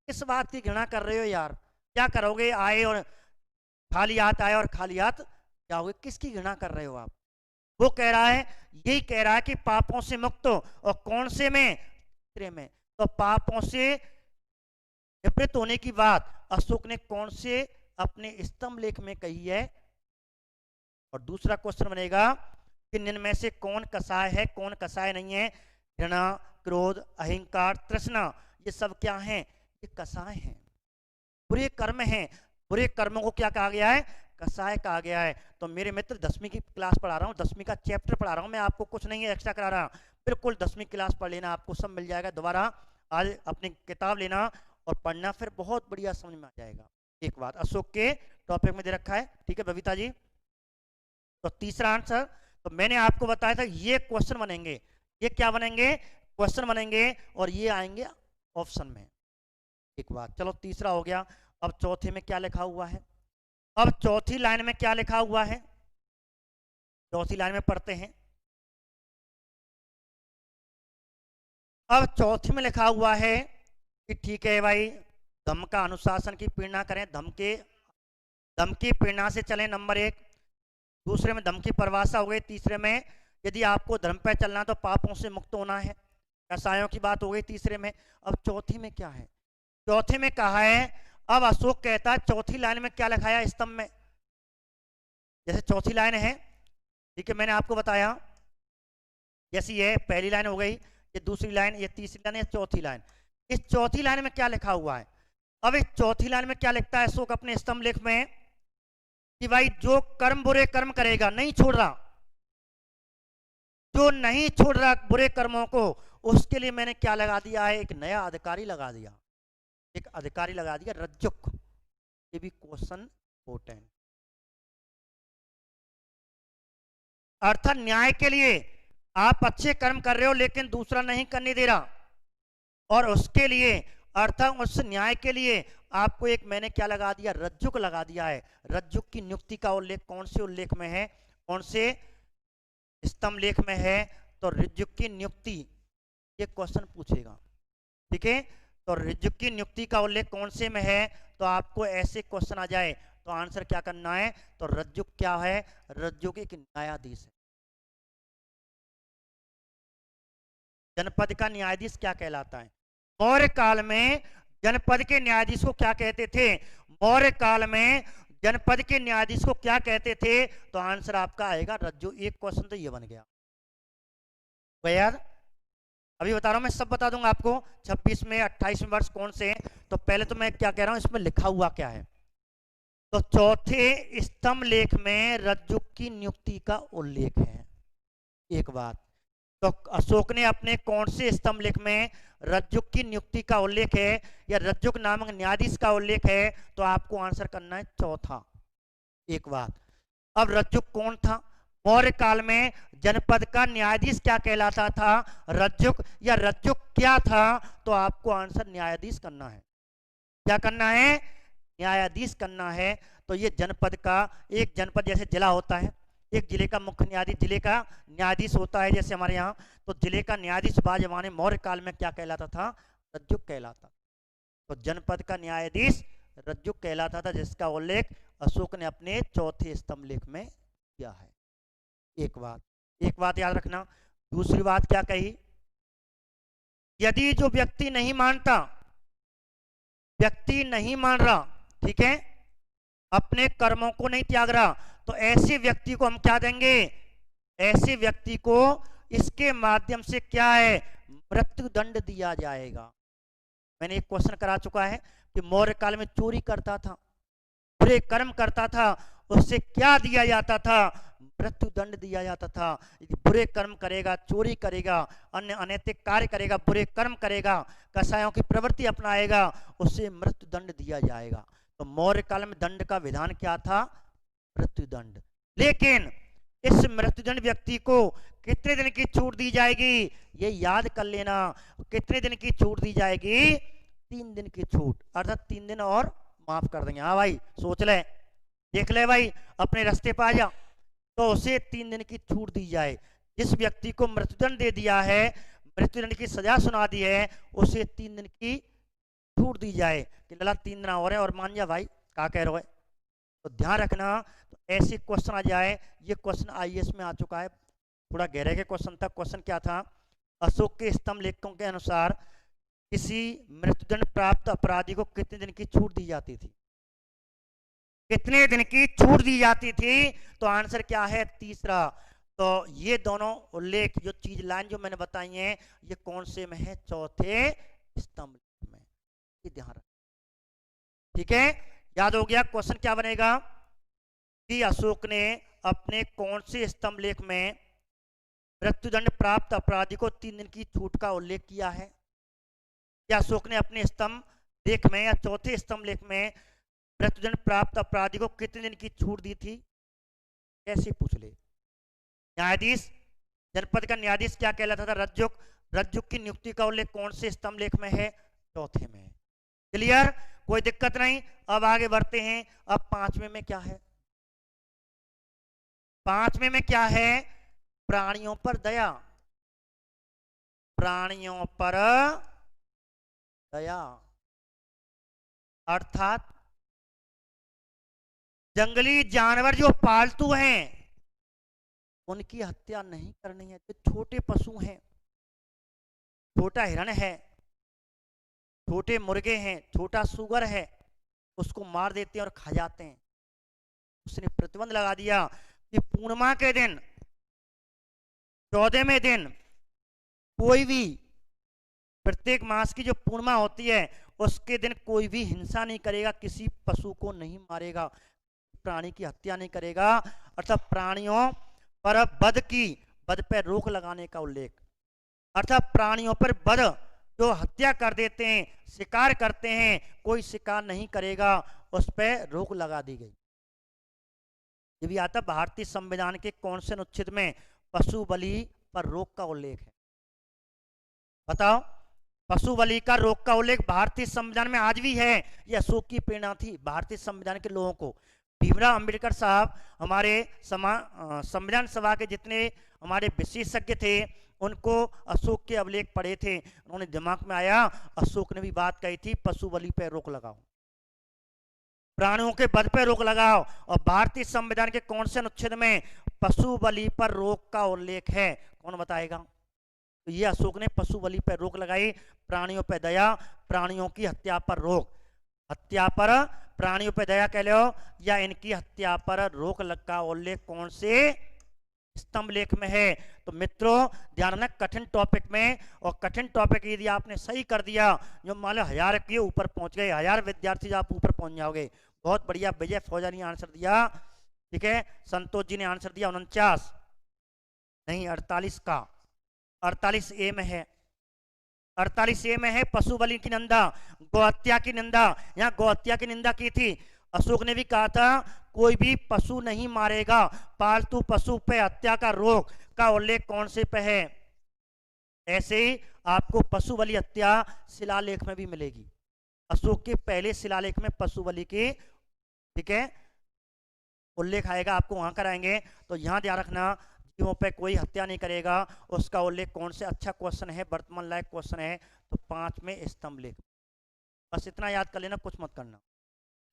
किस बात की घृणा कर रहे हो यार? क्या करोगे? आए और खाली हाथ आए और खाली हाथ जाओगे, किसकी घृणा कर रहे हो आप? वो कह रहा है, यही कह रहा है कि पापों से मुक्त हो। और कौन से में? में। तो पापों से निवृत्त होने की बात अशोक ने कौन से अपने स्तंभ लेख में कही है? और दूसरा क्वेश्चन बनेगा कि निम्न में से कौन कसाय है, कौन कसाय नहीं है? घृणा, क्रोध, अहंकार, तृष्णा, ये सब क्या हैं? ये कसाय हैं, बुरे कर्म हैं। बुरे कर्मों को क्या कहा गया है? कसाय कहा गया है। तो मेरे मित्र 10वीं की क्लास पढ़ा रहा हूँ, 10वीं का चैप्टर पढ़ा रहा हूँ मैं, आपको कुछ नहीं है एक्स्ट्रा करा रहा। बिल्कुल 10वीं क्लास पढ़ लेना, आपको सब मिल जाएगा। दोबारा आज अपनी किताब लेना और पढ़ना, फिर बहुत बढ़िया समझ में आ जाएगा। एक बात अशोक के टॉपिक में दे रखा है, ठीक है बबीता जी? तो तीसरा आंसर, तो मैंने आपको बताया था ये क्वेश्चन बनेंगे। ये क्या बनेंगे? क्वेश्चन बनेंगे, और ये आएंगे ऑप्शन में। एक बात, चलो तीसरा हो गया। अब चौथे में क्या लिखा हुआ है? अब चौथी लाइन में क्या लिखा हुआ है? चौथी लाइन में पढ़ते हैं। अब चौथी में लिखा हुआ है कि ठीक है भाई, धम्म का अनुशासन की पीड़ा करें, धम की प्रेरणा से चलें, नंबर 1। दूसरे में धम की परिभाषा हो गई। तीसरे में यदि आपको धर्म पर चलना तो पापों से मुक्त होना है, कसायों की बात हो गई तीसरे में। अब चौथी में क्या है? चौथे में कहा है, अब अशोक कहता है, चौथी लाइन में क्या लिखा है स्तंभ में? जैसे चौथी लाइन है, ठीक है, मैंने आपको बताया, जैसे ये पहली लाइन हो गई, ये दूसरी लाइन, ये तीसरी लाइन, ये चौथी लाइन। इस चौथी लाइन में क्या लिखा हुआ है? अब इस चौथी लाइन में क्या लिखता है अशोक अपने स्तंभ लेख में कि भाई जो कर्म बुरे कर्म करेगा, नहीं छोड़ रहा, जो नहीं छोड़ रहा बुरे कर्मों को, उसके लिए मैंने क्या लगा दिया है? एक नया अधिकारी लगा दिया, एक अधिकारी लगा दिया, रज्जुक। ये भी क्वेश्चन इंपोर्टेंट। अर्थात न्याय के लिए आप अच्छे कर्म कर रहे हो लेकिन दूसरा नहीं करने दे रहा, और उसके लिए अर्थात उस न्याय के लिए आपको एक मैंने क्या लगा दिया? रज्जुक लगा दिया है। रज्जुक की नियुक्ति का उल्लेख कौन से उल्लेख में है, कौन से स्तंभ लेख में है? तो रज्जुक की नियुक्ति, ये क्वेश्चन पूछेगा, ठीक है। तो रज्जुक की नियुक्ति का उल्लेख कौन से में है? तो आपको ऐसे क्वेश्चन आ जाए तो आंसर क्या करना है? तो रज्जुक क्या है? रज्जुक एक न्यायाधीश है। जनपद का न्यायाधीश क्या कहलाता है? मौर्य काल में जनपद के न्यायाधीश को क्या कहते थे? मौर्य काल में जनपद के न्यायाधीश को क्या कहते थे? तो आंसर आपका आएगा रज्जु। एक क्वेश्चन तो ये बन गया यार। अभी बता रहा हूं, मैं सब बता दूंगा आपको। 26 में 28 में वर्ष कौन से हैं? तो पहले तो मैं क्या कह रहा हूं, इसमें लिखा हुआ क्या है? तो चौथे स्तंभ लेख में रज्जु की नियुक्ति का उल्लेख है। एक बात, तो अशोक ने अपने कौन से स्तंभ लेख में रज्जुक की नियुक्ति का उल्लेख है या रज्जुक नामक न्यायाधीश का उल्लेख है? तो आपको आंसर करना है चौथा। एक बात, अब रज्जुक कौन था? मौर्य काल में जनपद का न्यायाधीश क्या कहलाता था? रज्जुक। या रज्जुक क्या था? तो आपको आंसर न्यायाधीश करना है। क्या करना है? न्यायाधीश करना है। तो ये जनपद का, एक जनपद जैसे जिला होता है, एक जिले का मुख्य न्यायाधीश, जिले का न्यायाधीश होता है जैसे हमारे यहाँ, तो जिले का न्यायाधीश बाजवाने मौर्य काल में क्या कहलाता था? रज्जुक कहलाता। तो जनपद का न्यायाधीश रज्जुक कहलाता था, जिसका उल्लेख अशोक ने अपने चौथे स्तंभ लेख में किया है। एक बात याद रखना। दूसरी बात क्या कही? यदि जो व्यक्ति नहीं मानता, व्यक्ति नहीं मान रहा, ठीक है, अपने कर्मों को नहीं त्याग रहा, तो ऐसे व्यक्ति को हम क्या देंगे? ऐसे व्यक्ति को इसके माध्यम से क्या है? मृत्यु दंड दिया जाएगा। मैंने एक क्वेश्चन करा चुका है कि मौर्य काल में चोरी करता था, बुरे कर्म करता था, उससे क्या दिया जाता था? मृत्यु दंड दिया जाता था। यदि बुरे कर्म करेगा, चोरी करेगा, अन्य अनैतिक कार्य करेगा, बुरे कर्म करेगा, कसायों की प्रवृत्ति अपनाएगा, उससे मृत्यु दंड दिया जाएगा। तो मौर्य काल में दंड का विधान क्या था? मृत्यु दंड। लेकिन इस मृत्युदंड व्यक्ति को कितने दिन की छूट दी जाएगी? ये याद कर लेना। कितने दिन की छूट दी जाएगी? 3 दिन की छूट, अर्थात 3 दिन और माफ कर देंगे। हाँ भाई, सोच ले, देख ले भाई, अपने रास्ते पे आ जा। तो उसे 3 दिन की छूट दी जाए। जिस व्यक्ति को मृत्युदंड दे दिया है, मृत्युदंड की सजा सुना दी है, उसे 3 दिन की छूट दी जाए कि लला 3 दिन और है और मान जा भाई, क्या कह रहे हो? तो ध्यान रखना। तो ऐसे क्वेश्चन आ जाए, ये क्वेश्चन आईएएस में आ चुका है, थोड़ा गहरे के क्वेश्चन था। क्वेश्चन क्या था? अशोक के स्तंभ लेखकों के अनुसार किसी मृत्युदंड प्राप्त अपराधी को कितने दिन की छूट दी जाती थी? कितने दिन की छूट दी जाती थी? तो आंसर क्या है? तीसरा। तो ये दोनों उल्लेख, जो चीज लाइन जो मैंने बताई है, ये कौन से में है? चौथे स्तंभ में। ये ध्यान रख, ठीक है, याद हो गया। क्वेश्चन क्या बनेगा कि अशोक ने अपने कौन से स्तंभ लेख में मृत्युदंड प्राप्त अपराधी को 3 दिन की छूट का उल्लेख किया है? क्या अशोक ने अपने स्तंभ लेख में या चौथे स्तंभ लेख में मृत्युदंड प्राप्त अपराधी को कितने दिन की छूट दी थी? कैसे पूछ ले। न्यायाधीश, जनपद का न्यायाधीश क्या कहलाता था? रज्जुक। रज्जुक की नियुक्ति का उल्लेख कौन से स्तंभ लेख में है? चौथे में। क्लियर, कोई दिक्कत नहीं। अब आगे बढ़ते हैं। अब 5वें में क्या है? 5वें में क्या है? प्राणियों पर दया। प्राणियों पर दया, अर्थात जंगली जानवर जो पालतू हैं उनकी हत्या नहीं करनी है। जो छोटे पशु हैं, छोटा हिरण है, छोटे मुर्गे हैं, छोटा सुअर है, उसको मार देते हैं और खा जाते हैं। उसने प्रतिबंध लगा दिया कि पूर्णिमा के दिन, 14वें दिन, कोई भी, प्रत्येक मास की जो पूर्णिमा होती है उसके दिन कोई भी हिंसा नहीं करेगा, किसी पशु को नहीं मारेगा, प्राणी की हत्या नहीं करेगा। अर्थात प्राणियों पर वध पर रोक लगाने का उल्लेख, अर्थात प्राणियों पर वध, जो हत्या कर देते हैं, शिकार करते हैं, कोई शिकार नहीं करेगा, उस पर रोक लगा दी गई। ये भी आता भारतीय संविधान के कौन से अनुच्छेद में पशु बलि पर रोक का उल्लेख है? बताओ। पशु बलि का रोक का उल्लेख भारतीय संविधान में आज भी है। यह अशोक की प्रेरणा थी भारतीय संविधान के लोगों को। भीमराव अंबेडकर साहब हमारे संविधान सभा के जितने हमारे विशेषज्ञ थे, उनको अशोक के अभिलेख पढ़े थे, उन्होंने दिमाग में आया, अशोक ने भी बात कही थी पशु बलि पर रोक लगाओ, प्राणियों के वध पर रोक लगाओ। और भारतीय संविधान के कौन से अनुच्छेद में पशु बलि पर रोक का उल्लेख है? कौन बताएगा? तो ये अशोक ने पशु बलि पर रोक लगाई। प्राणियों पर दया, प्राणियों की हत्या पर रोक, हत्या पर, प्राणियों पर दया कह लो, या इनकी हत्या पर रोक का उल्लेख कौन से स्तंभ लेख में है? तो मित्रों ध्यान रखना, कठिन टॉपिक में, और कठिन टॉपिक यदि आपने सही कर दिया, जो मान लो 1000 के ऊपर पहुंच गए, 1000 विद्यार्थी आप ऊपर पहुंच जाओगे। बहुत बढ़िया। विजय फौजा ने आंसर दिया, ठीक है। संतोष जी ने आंसर दिया 49 नहीं 48 का, 48 ए में है, 48 ए में है पशु बलि की निंदा, गौहत्या की निंदा। यहाँ गौहत्या की निंदा की थी। अशोक ने भी कहा था कोई भी पशु नहीं मारेगा, पालतू पशु पे हत्या का रोक का उल्लेख कौन से पे है? ऐसे ही आपको पशु बलि हत्या शिलालेख में भी मिलेगी। अशोक के पहले शिलालेख में पशु बलि की, ठीक है, उल्लेख आएगा, आपको वहां कराएंगे। तो यहां ध्यान रखना, जीवों पे कोई हत्या नहीं करेगा, उसका उल्लेख कौन से? अच्छा क्वेश्चन है, वर्तमान लायक क्वेश्चन है। तो 5वें स्तंभ लेख। बस इतना याद कर लेना, कुछ मत करना।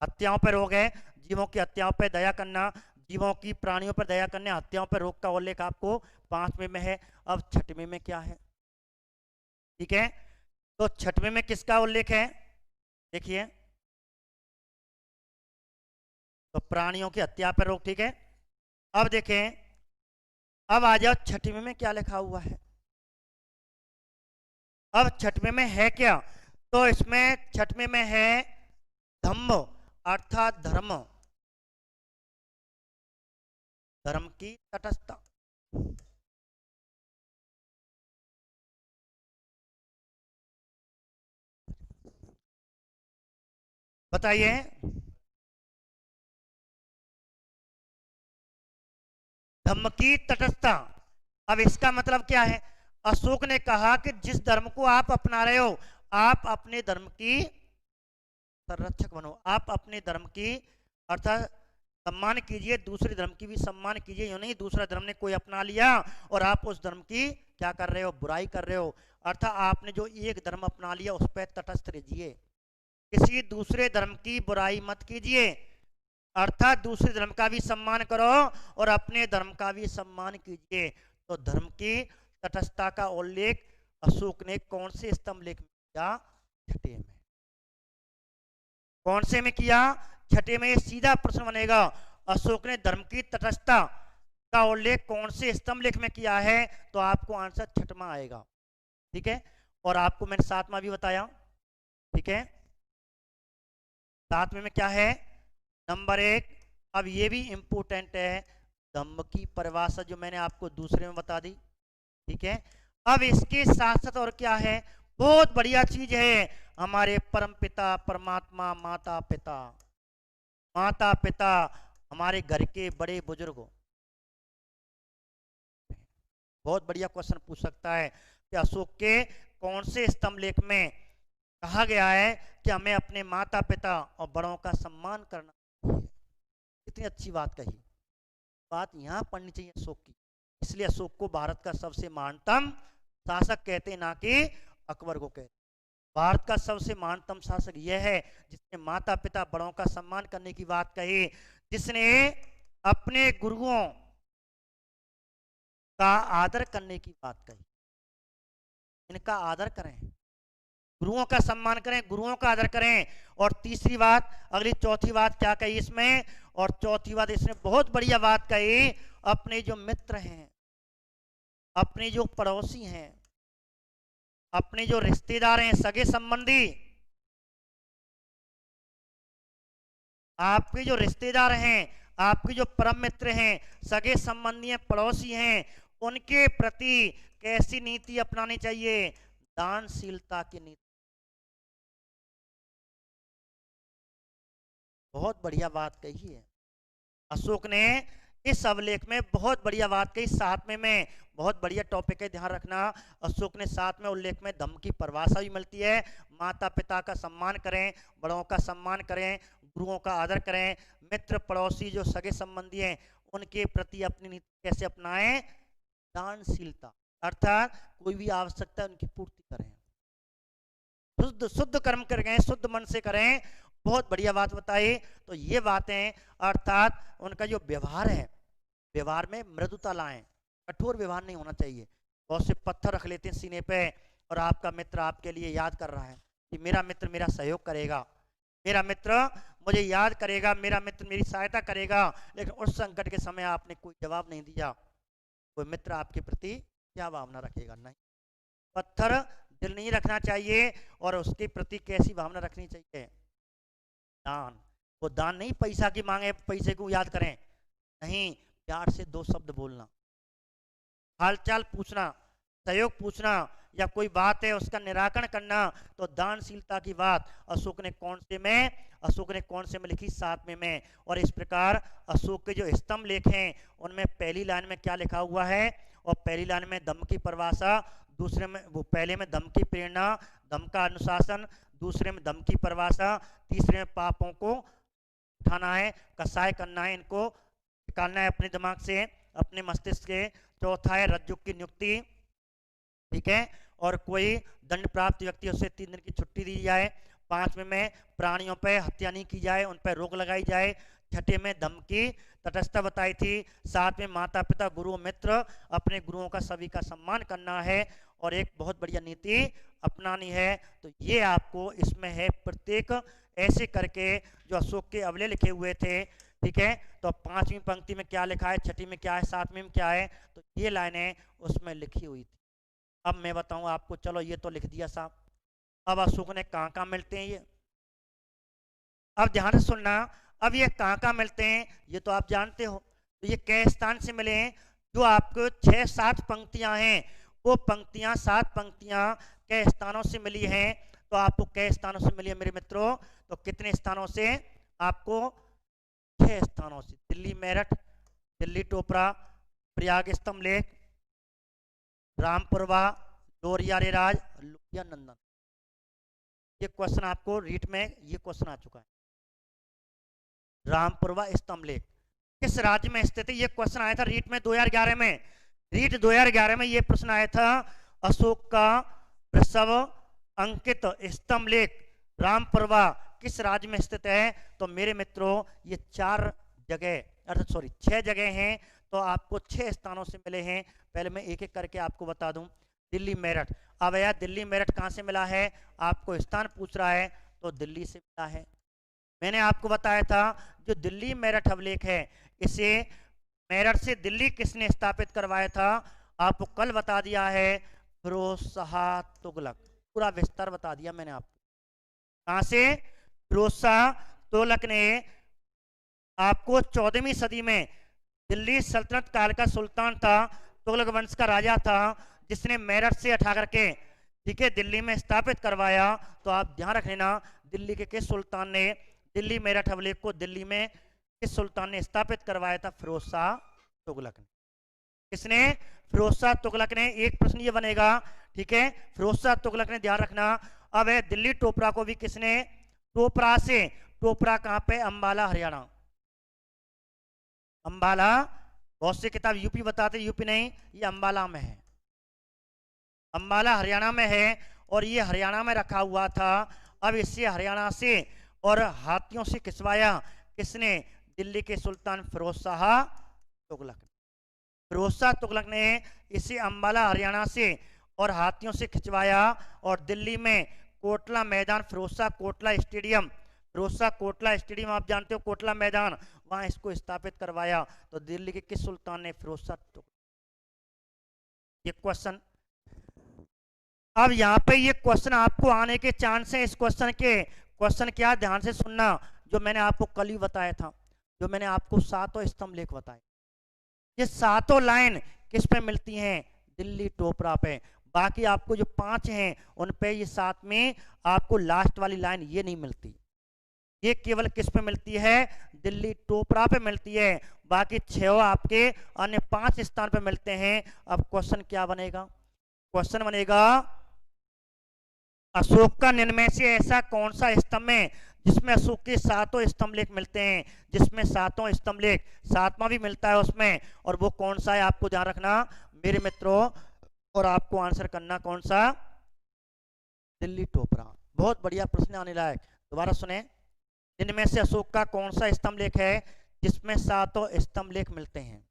हत्याओं पर रोक है, जीवों की हत्याओं पर दया करना, जीवों की प्राणियों पर दया करने, हत्याओं पर रोक का उल्लेख आपको 5वें में है। अब 6वें में क्या है? ठीक है, तो 6वें में किसका उल्लेख है? देखिए, तो प्राणियों की हत्या पर रोक, ठीक है। अब देखें, अब आ जाओ 6वें में क्या लिखा हुआ है। अब 6वें में है क्या? तो इसमें 6वें में है धम्म, अर्थात धर्म, धर्म की तटस्थता। बताइए, धर्म की तटस्थता। अब इसका मतलब क्या है? अशोक ने कहा कि जिस धर्म को आप अपना रहे हो, आप अपने धर्म की संरक्षक बनो, आप अपने धर्म की अर्थात सम्मान कीजिए, दूसरे धर्म की भी सम्मान कीजिए। यूं नहीं दूसरा धर्म ने कोई अपना लिया और आप उस धर्म की क्या कर रहे हो? बुराई कर रहे हो। अर्थात आपने जो एक धर्म अपना लिया उस पर तटस्थ रहिए, किसी दूसरे धर्म की बुराई मत कीजिए। अर्थात दूसरे धर्म का भी सम्मान करो और अपने धर्म का भी सम्मान कीजिए। तो धर्म की तटस्थता का उल्लेख अशोक ने कौन से स्तंभ लेख में किया? 6 में। कौन से में किया? 6 में। सीधा प्रश्न बनेगा, अशोक ने धर्म की तटस्थता का उल्लेख कौन से स्तंभ लेख में किया है? तो आपको आंसर 6वां आएगा, ठीक है। और आपको मैंने 7वां भी बताया, ठीक है। 7वें में क्या है? नंबर 1। अब ये भी इंपोर्टेंट है, धम्म की परिभाषा जो मैंने आपको दूसरे में बता दी, ठीक है। अब इसके साथ साथ और क्या है? बहुत बढ़िया चीज है, हमारे परम पिता परमात्मा, माता पिता, माता पिता, हमारे घर के बड़े बुजुर्गों। बहुत बढ़िया क्वेश्चन पूछ सकता है कि अशोक के कौन से स्तंभ लेख में कहा गया है कि हमें अपने माता पिता और बड़ों का सम्मान करना चाहिए। कितनी अच्छी बात कही, बात यहाँ पढ़नी चाहिए अशोक की। इसलिए अशोक को भारत का सबसे महानतम शासक कहते हैं, ना कि अकबर को कहते। भारत का सबसे महानतम शासक यह है जिसने माता पिता बड़ों का सम्मान करने की बात कही, जिसने अपने गुरुओं का आदर करने की बात कही। इनका आदर करें, गुरुओं का सम्मान करें, गुरुओं का आदर करें। और तीसरी बात, अगली चौथी बात क्या कही इसमें, और चौथी बात इसने बहुत बढ़िया बात कही, अपने जो मित्र हैं, अपने जो पड़ोसी हैं, अपने जो रिश्तेदार हैं, सगे संबंधी, आपके जो रिश्तेदार हैं, आपके जो परम मित्र हैं, सगे संबंधी हैं, पड़ोसी हैं, उनके प्रति कैसी नीति अपनानी चाहिए, दानशीलता की नीति। बहुत बढ़िया बात कही है अशोक ने इस अवलेख में, बहुत बढ़िया बात कही। साथ में बहुत बढ़िया टॉपिक है, ध्यान रखना। अशोक ने साथ में उल्लेख में धम्म की परिभाषा भी मिलती है। माता पिता का सम्मान करें, बड़ों का सम्मान करें, गुरुओं का आदर करें, मित्र पड़ोसी जो सगे संबंधी हैं उनके प्रति अपनी नीति कैसे अपनाएं, दानशीलता, अर्थात कोई भी आवश्यकता उनकी पूर्ति करें, शुद्ध शुद्ध कर्म करें, शुद्ध मन से करें। बहुत बढ़िया बात बताई। तो ये बातें, अर्थात उनका जो व्यवहार है, व्यवहार में मृदुता लाएं, कठोर व्यवहार नहीं होना चाहिए। बहुत से पत्थर रख लेते हैं सीने पे, और आपका मित्र आपके लिए याद कर रहा है कि मेरा मित्र मेरा सहयोग करेगा, मेरा मित्र मुझे याद करेगा, मेरा मित्र मेरी सहायता करेगा, लेकिन उस संकट के समय आपने कोई जवाब नहीं दिया, कोई मित्र आपके प्रति क्या भावना रखेगा? नहीं, पत्थर दिल नहीं रखना चाहिए। और उसके प्रति कैसी भावना रखनी चाहिए? दान। वो दान नहीं पैसा की मांगे, पैसे को याद करें, नहीं, प्यार से दो शब्द बोलना, हालचाल पूछना, सहयोग पूछना, या कोई बात है उसका निराकरण करना। तो दानशीलता की बात अशोक ने कौन से में लिखी? 7वें में। और इस प्रकार अशोक के जो स्तंभ लेख हैं उनमें पहली लाइन में क्या लिखा हुआ है, और पहली लाइन में धम्म की परिभाषा, दूसरे में पहले में धम्म की प्रेरणा, धम्म का अनुशासन, दूसरे में धम्म की परिभाषा, तीसरे में पापों को उठाना है, कसाय करना है, इनको निकालना है अपने दिमाग से, अपने मस्तिष्क से। चौथा है रज्जुक की नियुक्ति, ठीक है, और कोई दंड प्राप्त व्यक्ति उसे 3 दिन की छुट्टी दी जाए। 5वें में प्राणियों पर हत्या नहीं की जाए, उन पर रोक लगाई जाए। 6ठे में धम्म की तटस्थता बताई थी। 7वें माता पिता गुरु मित्र, अपने गुरुओं का सभी का सम्मान करना है, और एक बहुत बढ़िया नीति अपनानी है। तो ये आपको इसमें है, प्रत्येक ऐसे करके जो अशोक के अवले लिखे हुए थे, ठीक है। तो 5वीं पंक्ति में क्या लिखा है, 6ठी में क्या है, 7वीं में क्या है, तो ये लाइनें उसमें लिखी हुई थी। अब मैं बताऊं आपको, चलो ये तो लिख दिया साहब, अब अशोक ने कहाँ कहाँ मिलते हैं ये, अब ध्यान से सुनना। अब ये कहाँ कहाँ मिलते हैं ये तो आप जानते हो, तो ये कै स्थान से मिले हैं? जो आपको 6-7 पंक्तियां हैं, वो पंक्तियां 7 पंक्तियां कै स्थानों से मिली हैं। तो आपको कै स्थानों से मिली है मेरे मित्रों? तो कितने स्थानों से? आपको 6 स्थानों से। दिल्ली मेरठ, दिल्ली टोपरा, प्रयाग स्तंभ लेख, रामपुरवा, डोरिया रेराज, लोहिया नंदन। ये क्वेश्चन आपको रीट में ये क्वेश्चन आ चुका है। रामपुरवा स्तंभ लेख किस राज्य में स्थित है? ये क्वेश्चन आया था रीट में 2011 में। रीट 2011 में ये प्रश्न आया था, अशोक का प्रसव अंकित स्तंभ लेख रामपुरवा किस राज्य में स्थित है? तो मेरे मित्रों ये 4 जगह, अर्थात 6 जगह हैं। तो आपको 6 स्थानों से मिले हैं। पहले मैं एक एक करके आपको बता दूं। दिल्ली मेरठ, अब यार दिल्ली मेरठ कहां से मिला है? आपको स्थान पूछ रहा है, तो दिल्ली से मिला है। मैंने आपको बताया था जो दिल्ली मेरठ अवलेख है, इसे मेरठ से दिल्ली किसने स्थापित करवाया था? आपको कल बता दिया है, फिरोज शाह तुगलक। पूरा विस्तार बता दिया मैंने आपको। कहां से? फिरोज शाह तुगलक ने आपको 14वीं सदी में, दिल्ली सल्तनत काल का सुल्तान था, तुगलक वंश का राजा था, जिसने मेरठ से उठा करके, ठीक है, दिल्ली में स्थापित करवाया। तो आप ध्यान रख लेना, दिल्ली के किस सुल्तान ने दिल्ली मेरठ अवलेख को दिल्ली में किस सुल्तान ने स्थापित करवाया था? फिरोज शाह तुगलक ने। किसने? फिरोज शाह तुगलक ने। एक प्रश्न ये बनेगा, ठीक है, फिरोज शाह तुगलक ने, ध्यान रखना। अब है दिल्ली टोपरा को भी किसने? टोपरा से, टोपरा कहां पे? अंबाला हरियाणा। अंबाला, बहुत से किताब यूपी बताते, यूपी नहीं, ये अंबाला में है, अंबाला हरियाणा में है। और ये हरियाणा में रखा हुआ था। अब इससे हरियाणा से और हाथियों से खिंचवाया किसने? दिल्ली के सुल्तान फिरोज शाह तुगलक। फिरोज शाह तुगलक ने इसे अंबाला हरियाणा से और हाथियों से खिंचवाया और दिल्ली में कोटला मैदान, फिरोज शाह कोटला स्टेडियम, फिरोज शाह कोटला स्टेडियम आप जानते हो, कोटला मैदान, वहां इसको स्थापित करवाया। तो दिल्ली के किस सुल्तान ने? फिरोज शाह तुगलक। ये क्वेश्चन, अब यहाँ पे ये क्वेश्चन आपको आने के चांस है। इस क्वेश्चन के, क्वेश्चन क्या, ध्यान से सुनना, जो मैंने आपको कल ही बताया था, जो मैंने आपको सातों स्तंभ लेख बताए, ये सातों लाइन किस पे मिलती हैं? दिल्ली टोपरा पे। बाकी आपको जो 5 हैं उन पे ये 7 में आपको लास्ट वाली लाइन ये नहीं मिलती, ये केवल किस पे मिलती है? दिल्ली टोपरा पे मिलती है। बाकी 6 आपके अन्य 5 स्थान पे मिलते हैं। अब क्वेश्चन क्या बनेगा? क्वेश्चन बनेगा अशोक का निम्न में से ऐसा कौन सा स्तंभ है जिसमें अशोक के सातों स्तंभ लेख मिलते हैं? जिसमें सातों स्तंभ लेख, 7वां भी मिलता है उसमें, और वो कौन सा है आपको ध्यान रखना मेरे मित्रों, और आपको आंसर करना कौन सा? दिल्ली टोपरा। बहुत बढ़िया प्रश्न आने लायक, दोबारा सुने। इनमें से अशोक का कौन सा स्तंभ लेख है जिसमें सातों स्तंभ लेख मिलते हैं?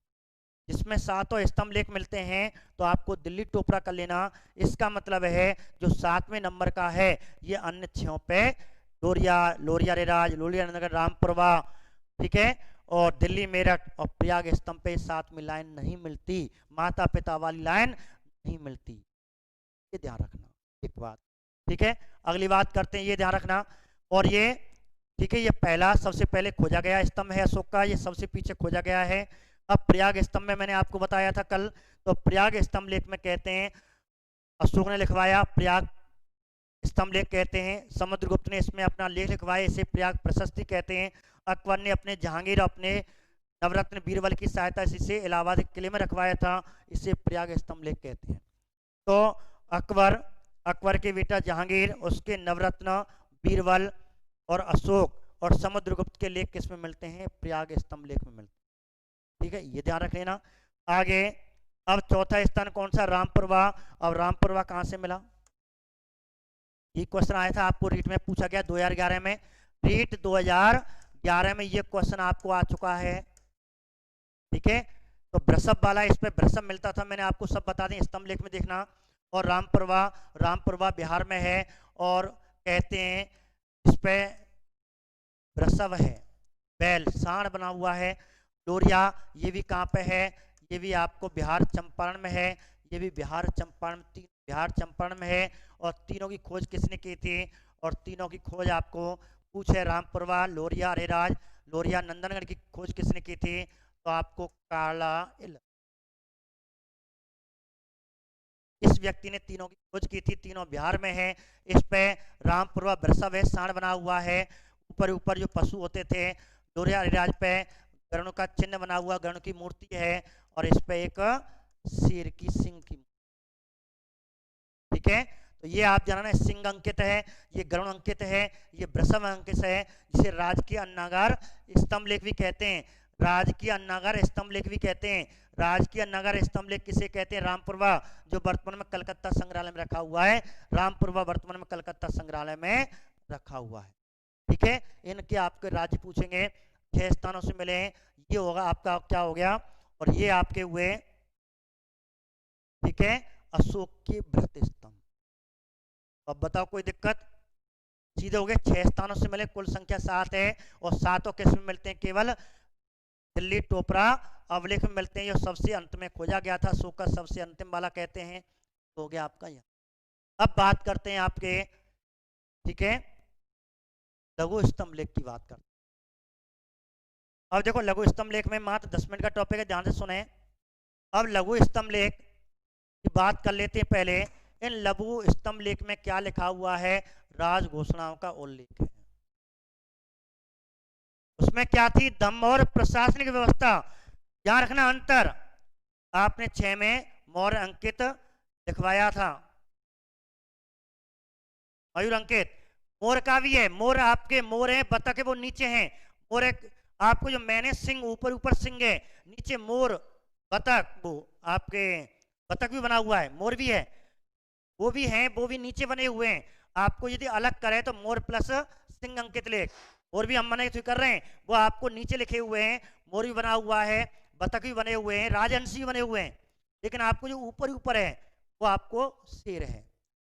जिसमें सातों स्तंभ लेख मिलते हैं तो आपको दिल्ली टोपरा कर लेना। इसका मतलब है जो 7वें नंबर का है ये अन्य 6 पे, लोरिया, लोरिया रेराज, लोरिया नगर, रामपुरवा, ठीक है, और दिल्ली मेरठ और प्रयाग स्तंभ पे 7वीं लाइन नहीं मिलती, माता पिता वाली लाइन नहीं मिलती, ये ध्यान रखना। एक बात, ठीक है, अगली बात करते हैं, ये ध्यान रखना। और ये ठीक है, ये पहला सबसे पहले खोजा गया स्तंभ है अशोक का, ये सबसे पीछे खोजा गया है। अब प्रयाग स्तंभ में मैंने आपको बताया था कल, तो प्रयाग स्तंभ लेख में कहते हैं अशोक ने लिखवाया, प्रयाग स्तंभ लेख कहते हैं। समुद्रगुप्त ने इसमें अपना लेख लिखवाया, इसे प्रयाग प्रशस्ति कहते हैं। अकबर ने अपने जहांगीर, अपने नवरत्न बीरबल की सहायता से इसे इलाहाबाद किले में रखवाया था, इसे प्रयाग स्तंभ लेख कहते हैं। तो अकबर के बेटा जहांगीर, उसके नवरत्न बीरबल और अशोक और समुद्रगुप्त के लेख किस में मिलते हैं? प्रयाग स्तंभ लेख में मिलते हैं, ठीक है, ये ध्यान रख लेना। आगे अब चौथा स्थान कौन सा? रामपुरवा। अब रामपुरवा कहां से मिला? ये क्वेश्चन आया था आपको रीट में, पूछा गया 2011 में, रीट 2011 में ये क्वेश्चन आपको आ चुका है, ठीक है। तो वृषभ वाला, इस पे वृषभ मिलता था, मैंने आपको सब बता दें, स्तंभ लेख में देखना। और रामपुरवा, रामपुरवा बिहार में है और कहते हैं इस पे वृषभ है, बैल सांड बना हुआ है। लोरिया, ये भी कहाँ पे है? ये भी आपको बिहार चंपारण में है, ये भी बिहार चंपारण में है। और तीनों की खोज किसने की थी? और तीनों की खोज आपको पूछे, रामपुरवा, लोरिया, अरेराज, लोरिया, नंदनगढ़ की खोज किसने की थी? तो आपको कार्लाइल, इस व्यक्ति ने तीनों की खोज की थी, तीनों बिहार में है। इस पे रामपुरवा वृषभ है, सांड बना हुआ है, ऊपर ऊपर जो पशु होते थे। लोरिया अरेराज पे गरुड़ का चिन्ह बना हुआ, गरुड़ की मूर्ति है, और इस पे एक शेर की सिंह की, ठीक है। तो ये आप जानना, सिंह अंकित है, ये गरुड़ अंकित है, ये वृषभ अंकित है, जिसे राजकीय अन्नागार स्तंभ लेख भी कहते हैं। राजकीय अन्नागार स्तंभ लेख भी कहते हैं। राजकीय अन्नागार स्तंभ लेख किसे कहते हैं? रामपुरवा, जो वर्तमान में कलकत्ता संग्रहालय में रखा हुआ है। रामपुरवा वर्तमान में कलकत्ता संग्रहालय में रखा हुआ है, ठीक है। इनके आपके राज्य पूछेंगे, 6 स्थानों से मिले हैं, ये होगा आपका क्या हो गया, और ये आपके हुए, ठीक है, अशोक के बृहत स्तंभ। अब बताओ कोई दिक्कत? सीधे हो गए, 6 स्थानों से मिले, कुल संख्या 7 है, और 7 किस में मिलते हैं? केवल दिल्ली टोपरा अवलेख में मिलते हैं, जो सबसे अंत में खोजा गया था, अशोक का सबसे अंतिम वाला कहते हैं। तो हो गया आपका यह। अब बात करते हैं आपके, ठीक है, लघु स्तंभ लेख की बात करते हैं। अब देखो, लघु स्तंभ लेख में मात्र 10 मिनट का टॉपिक है, ध्यान से सुने। अब लघु स्तंभ लेख की बात कर लेते हैं पहले। इन लघु स्तंभ लेख में क्या लिखा हुआ है? राज घोषणाओं का उल्लेख है। उसमें क्या थी? धम्म और प्रशासनिक व्यवस्था। ध्यान रखना अंतर, आपने 6 में मौर्य अंकित लिखवाया था, मयूर अंकित, मोर का भी है, मोर आपके मोर है, बतख है वो नीचे हैं, मोर एक आपको जो मैंने सिंह, ऊपर ऊपर सिंह है, नीचे मोर, बतख, वो आपके बतख भी बना हुआ है, मोर भी है, वो भी हैं, वो भी नीचे बने हुए हैं। आपको यदि अलग करे तो मोर प्लस सिंह अंकित लेख, और भी हम मने कर रहे हैं, वो आपको नीचे लिखे हुए हैं, मोर भी बना हुआ है, बतख भी बने हुए हैं, राजहंस भी बने हुए हैं, लेकिन आपको जो ऊपर ऊपर है वो आपको शेर है।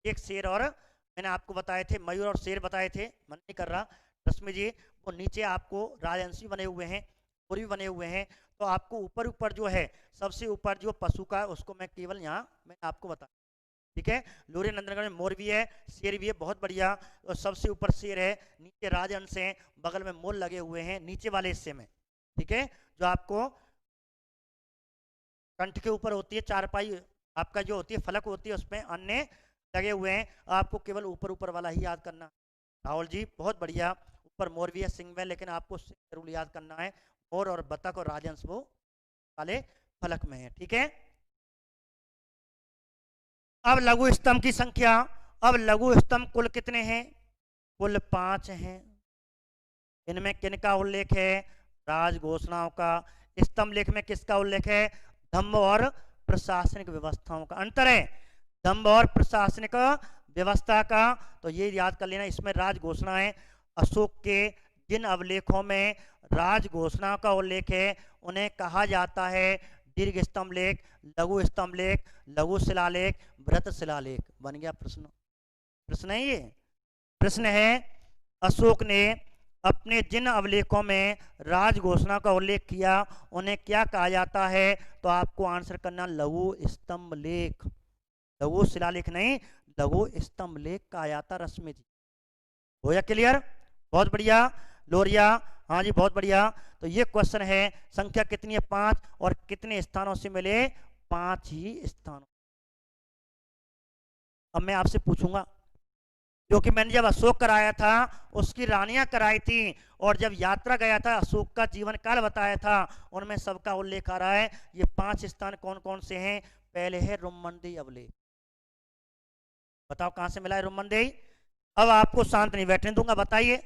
एक शेर और मैंने आपको बताए थे, मयूर और शेर बताए थे, मन नहीं कर रहा रश्मि जी, वो नीचे आपको राजहंस भी बने हुए हैं, मोर भी बने हुए हैं। तो आपको ऊपर ऊपर जो है, सबसे ऊपर जो पशु का, उसको मैं केवल यहाँ मैंने आपको बताया, ठीक है। लोरी नंदनगढ़ में मोर भी है, शेर भी है, बहुत बढ़िया। और सबसे ऊपर शेर है, नीचे राजहंस है, बगल में मोर लगे हुए हैं नीचे वाले हिस्से में, ठीक है। जो आपको कंठ के ऊपर होती है चारपाई, आपका जो होती है फलक होती है, उसमें अन्य लगे हुए हैं, आपको केवल ऊपर ऊपर वाला ही याद करना। राहुल जी बहुत बढ़िया, ऊपर मोर भी है, सिंह में, लेकिन आपको सिंह जरूर याद करना है। मोर और बतख और राजहंस वो वाले फलक में है, ठीक है। अब लघु स्तंभ की संख्या, अब लघु स्तंभ कुल कितने हैं? कुल 5 हैं। इनमें किनका उल्लेख है? राज घोषणाओं का। स्तंभ लेख में किसका उल्लेख है? धम्म और प्रशासनिक व्यवस्थाओं का। अंतर है धम्म और प्रशासनिक व्यवस्था का, तो ये याद कर लेना। इसमें राज घोषणाएं, अशोक के जिन अवलेखों में राज घोषणा का उल्लेख है उन्हें कहा जाता है दीर्घ स्तंभ लेख, लघु स्तंभ लेख, लघु शिलालेख, बृहत शिलालेख। बन गया प्रश्न। प्रश्न है ये, प्रश्न है अशोक ने अपने जिन अवलेखों में राज घोषणा का उल्लेख किया उन्हें क्या कहा जाता है? तो आपको आंसर करना लघु स्तंभ लेख, लघु शिलालेख नहीं, लघु स्तंभ लेख कहा जाता। रश्मि जी हो या क्लियर? बहुत बढ़िया। लोरिया हाँ जी बहुत बढ़िया। तो ये क्वेश्चन है, संख्या कितनी है? 5, और कितने स्थानों से मिले? 5 ही स्थानों। अब मैं आपसे पूछूंगा, क्योंकि मैंने जब अशोक कराया था उसकी रानियां कराई थी, और जब यात्रा गया था अशोक का जीवन काल बताया था, उनमें सबका उल्लेख आ रहा है। ये 5 स्थान कौन कौन से हैं? पहले है रुम्मनदेही अवलेख। बताओ कहां से मिला है रुम्मनदेही? अब आपको शांत नहीं बैठने दूंगा, बताइए।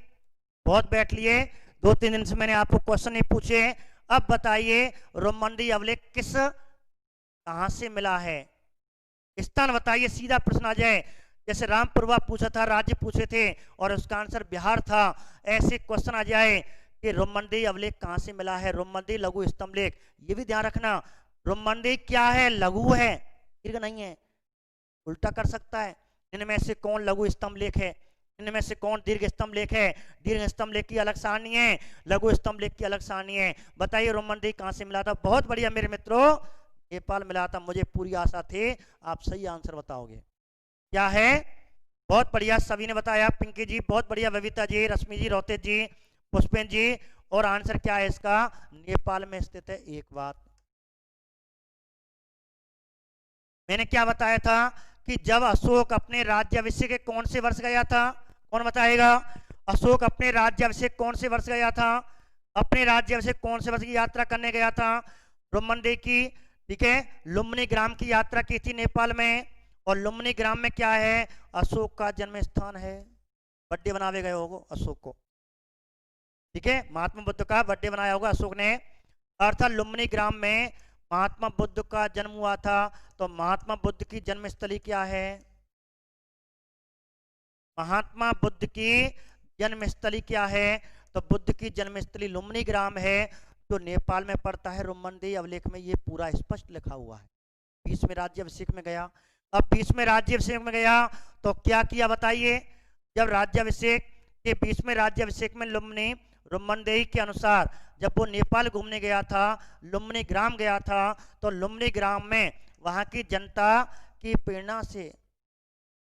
बहुत बैठ लिए, 2-3 दिन से मैंने आपको क्वेश्चन नहीं पूछे। अब बताइए रुम्मनदेही अवलेख किस कहां से मिला है? स्थान बताइए, सीधा प्रश्न आ जाए। जैसे रामपुरवा पूछा था, राज्य पूछे थे और उसका आंसर बिहार था, ऐसे क्वेश्चन आ जाए कि रुम्मनदेही अवलेख कहां से मिला है? रुम्मनदेही लघु स्तंभ लेख, ये भी ध्यान रखना। रुम्मनदेही क्या है? लघु है, दीर्घ नहीं है। उल्टा कर सकता है, इनमें से कौन लघु स्तंभ लेख है, इनमें से कौन दीर्घ स्तंभ लेख है? दीर्घ स्तंभ लेख की अलग सारणी है, लघु स्तंभ लेख की अलग सारणी है। बताइए रुम्मनदेही कहां से मिला था? बहुत बढ़िया मेरे मित्रों, नेपाल मिला था। मुझे पूरी आशा थी आप सही आंसर बताओगे। क्या है? बहुत बढ़िया, सभी ने बताया। पिंकी जी बहुत बढ़िया, बबीता जी, रश्मि जी, रोहित जी, पुष्पेन जी। और आंसर क्या है इसका? नेपाल में स्थित है। एक बात मैंने क्या बताया था कि जब अशोक अपने राज्याभिषेक के कौन से वर्ष गया था? कौन बताएगा? अशोक अपने राज्याभिषेक कौन से वर्ष गया था? अपने राज्याभिषेक कौन से वर्ष की यात्रा करने गया था? रुम्मनदेही की, ठीक है। लुम्बिनी ग्राम की यात्रा की थी नेपाल में, और लुम्बिनी ग्राम में क्या है? अशोक का जन्म स्थान है। बर्थडे बनावे गए होगा अशोक को, ठीक है। महात्मा बुद्ध का बर्थडे बनाया होगा अशोक ने, अर्थात लुम्बिनी ग्राम में महात्मा बुद्ध का जन्म हुआ था। तो महात्मा बुद्ध की जन्मस्थली क्या है? महात्मा बुद्ध की जन्मस्थली क्या है? तो बुद्ध की जन्मस्थली लुम्बिनी ग्राम है, जो नेपाल में पड़ता है। रुम्मनदेही अवलेख में ये पूरा स्पष्ट लिखा हुआ है। 20वें राज्याभिषेक में गया। अब 20वें राज्याभिषेक में गया तो क्या किया बताइए? जब राज्याभिषेक के 20वें राज्याभिषेक में रुम्मनदेही के अनुसार जब वो नेपाल घूमने गया था, लुम्बिनी ग्राम गया था, तो लुम्बिनी ग्राम में वहां की जनता की प्रेरणा से,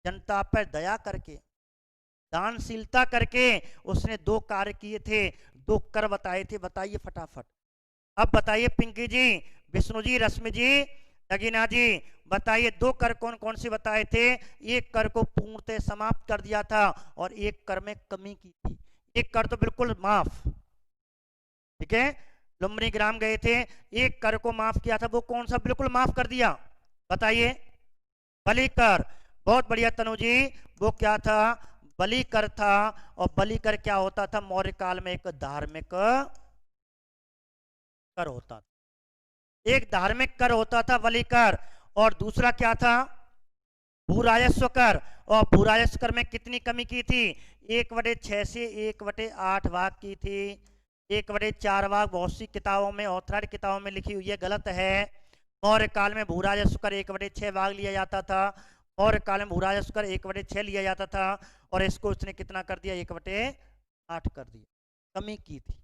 जनता पर दया करके, दानशीलता करके उसने 2 कार्य किए थे, 2 कर बताए थे। बताइए फटाफट। अब बताइए पिंकी जी, विष्णु जी, रश्मि जी, नगीना जी, बताइए 2 कर कौन कौन से बताए थे? एक कर को पूर्णतः समाप्त कर दिया था और एक कर में कमी की थी। एक कर तो बिल्कुल माफ, ठीक है। लुम्बिनी ग्राम गए थे, एक कर को माफ किया था, वो कौन सा बिल्कुल माफ कर दिया? बताइए। बलि कर। बहुत बढ़िया तनु जी, वो क्या था? बलि कर था। और बलि कर क्या होता था? मौर्य काल में एक धार्मिक कर होता था, एक धार्मिक कर होता था बलि कर। और दूसरा क्या था? भू राजस्व कर, और भू राजस्व कर में कितनी कमी की थी? 1/6 से 1/8 भाग की थी। 1/4 भाग बहुत सी किताबों में, ऑथराइड किताबों में लिखी हुई है, गलत है। मौर्य काल में भू राजस्व कर 1/6 भाग लिया जाता था। मौर्य काल में भू राजस्व कर 1/6 लिया जाता था, और इसको उसने कितना कर दिया? 1/8 कर दिया, कमी की थी।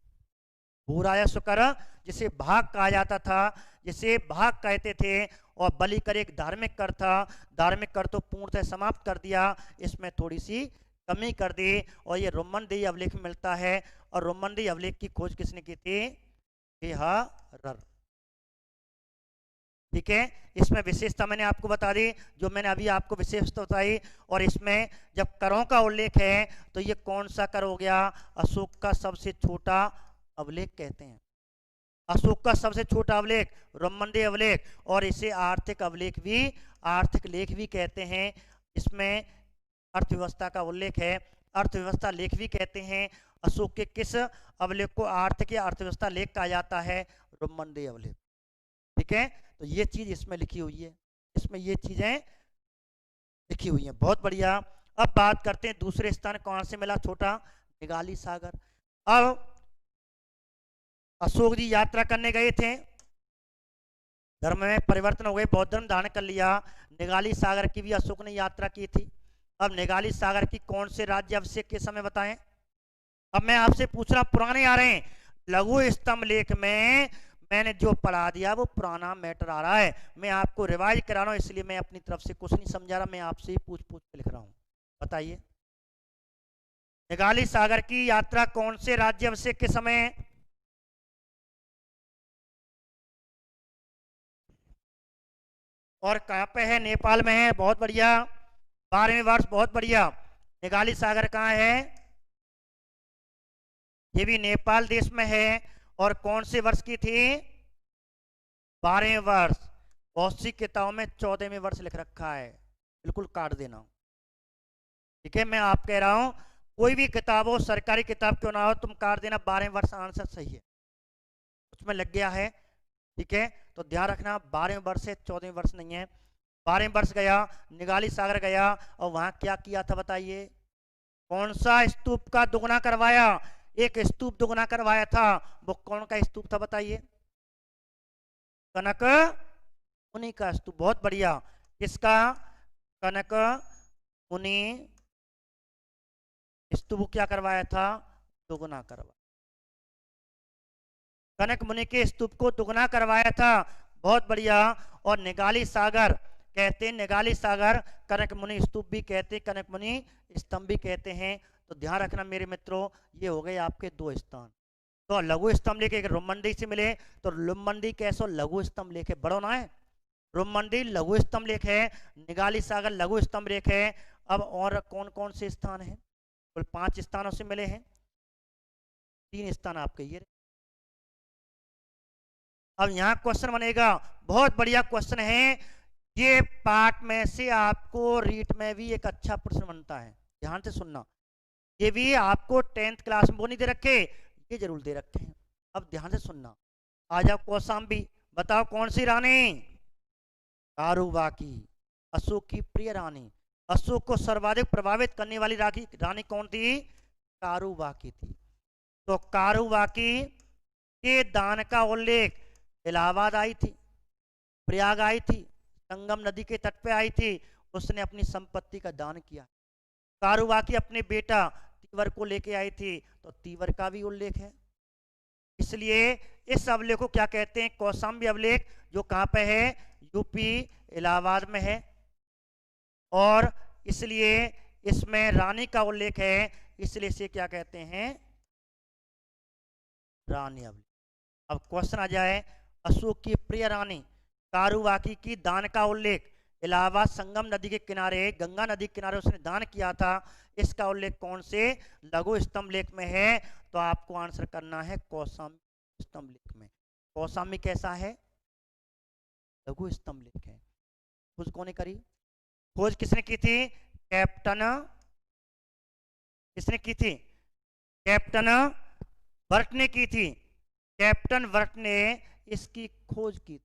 भू राजस्व कर जिसे भाग कहा जाता था, जिसे भाग कहते थे, और बलि कर एक धार्मिक कर था। धार्मिक कर तो पूर्णतः समाप्त कर दिया, इसमें थोड़ी सी कमी कर दी, और ये रोमनदेही अभिलेख में मिलता है। और रोमनदेही अभिलेख की खोज किसने की थी? हेहरर। ठीक है, इसमें विशेषता मैंने आपको बता दी, जो मैंने अभी आपको विशेषता बताई। और इसमें जब करों का उल्लेख है तो ये कौन सा कर हो गया? अशोक का सबसे छोटा अभिलेख कहते हैं। अशोक का सबसे छोटा अभिलेख रोमनदेही अभिलेख, और इसे आर्थिक अभिलेख भी, आर्थिक लेख भी कहते हैं। इसमें अर्थव्यवस्था का उल्लेख है, अर्थव्यवस्था लेख भी कहते हैं। अशोक के किस अभिलेख को आर्थिक या अर्थव्यवस्था लेख कहा जाता है? रोमनदेही अभिलेख। ठीक है, तो ये चीज इसमें लिखी हुई है, इसमें ये चीजें लिखी हुई हैं। बहुत बढ़िया। अब बात करते हैं दूसरे स्थान कौन से मिला? छोटा निगाली सागर। अब अशोक जी यात्रा करने गए थे, धर्म में परिवर्तन हो गए, बौद्ध धर्म धारण कर लिया। निगाली सागर की भी अशोक ने यात्रा की थी। अब निगाली सागर की कौन से राज्य अभिषेक के समय बताएं? अब मैं आपसे पूछ रहा, पुराने आ रहे हैं, लघु स्तंभ लेख में मैंने जो पढ़ा दिया वो पुराना मैटर आ रहा है, मैं आपको रिवाइज करा रहा हूं, इसलिए मैं अपनी तरफ से कुछ नहीं समझा रहा, मैं आपसे ही पूछ पूछ के लिख रहा हूं। बताइए, निगाली सागर की यात्रा कौन से राज्य अभिषेक के समय? और कहां पे है? नेपाल में है। बहुत बढ़िया, 12वें वर्ष, बहुत बढ़िया। निगाली सागर कहाँ है? ये भी नेपाल देश में है। और कौन से वर्ष की थी? 12वें वर्ष। बहुत सी किताबों में 14वें वर्ष लिख रखा है, बिल्कुल काट देना। ठीक है, मैं आप कह रहा हूं, कोई भी किताब हो, सरकारी किताब क्यों ना हो, तुम काट देना 12वें वर्ष, आंसर सही है, उसमें लग गया है। ठीक है, तो ध्यान रखना, 12वें वर्ष है, 14वें वर्ष नहीं है। 12वें वर्ष गया, निगाली सागर गया, और वहां क्या किया था बताइए? कौन सा स्तूप का दुगना करवाया? एक स्तूप दुगना करवाया था, वो कौन का स्तूप था बताइए? कनक मुनि का स्तूप। बहुत बढ़िया, किसका? कनक मुनि स्तूप क्या करवाया था? दुगना करवाया। कनक मुनि के स्तूप को दुगना करवाया था। बहुत बढ़िया। और निगाली सागर कहते हैं, निगाली सागर कनक मुनि स्तूप भी कहते हैं, कनक मुनि स्तंभ भी कहते हैं। तो ध्यान रखना मेरे मित्रों, ये हो गए आपके दो स्थान। तो लघु स्तंभ लेके रोमनदेही से मिले, तो रोमनदेही कैसो लघु स्तंभ लेके बड़ो ना है, रोमनदेही लघु स्तंभ लेख है, निगाली सागर लघु स्तंभ लेख है। अब और कौन कौन से स्थान हैं? कुल 5 स्थानों से मिले हैं, 3 स्थान आपके ये। अब यहाँ क्वेश्चन बनेगा, बहुत बढ़िया क्वेश्चन है ये, पार्ट में से आपको रीट में भी एक अच्छा प्रश्न बनता है, ध्यान से सुनना। ये भी आपको 10th क्लास में वो नहीं दे रखे, ये जरूर दे रखे हैं। अब ध्यान से सुनना, आ जाओ कौशाम्बी, बताओ कौन सी रानी? कारुबाकी, अशोक की प्रिय रानी। अशोक को सर्वाधिक प्रभावित करने वाली रानी कौन थी? कारुबाकी थी। तो कारुबाकी के दान का उल्लेख इलाहाबाद आई थी, प्रयाग आई थी, संगम नदी के तट पे आई थी, उसने अपनी संपत्ति का दान किया। कारुबाकी अपने बेटा तीवर को लेके आई थी, तो तीवर का भी उल्लेख है। इसलिए इस अभिलेख को क्या कहते हैं? कौशाम्बी अभिलेख, जो कहाँ पे है? यूपी इलाहाबाद में है। और इसलिए इसमें रानी का उल्लेख है, इसलिए इसे क्या कहते हैं? रानी अभिलेख। अब क्वेश्चन आ जाए, अशोक की प्रिय रानी कारुबाकी की दान का उल्लेख इलाहाबाद संगम नदी के किनारे, गंगा नदी के किनारे उसने दान किया था, इसका उल्लेख कौन से लघु स्तंभ लेख में है? तो आपको आंसर करना है कौशाम्बी स्तंभ लेख में। कौशाम्बी कैसा है? लघु स्तंभ लेख है। खोज कौन करी? खोज किसने की थी? कैप्टन, किसने की थी? कैप्टन वर्ट ने की थी। कैप्टन वर्ट ने इसकी खोज की।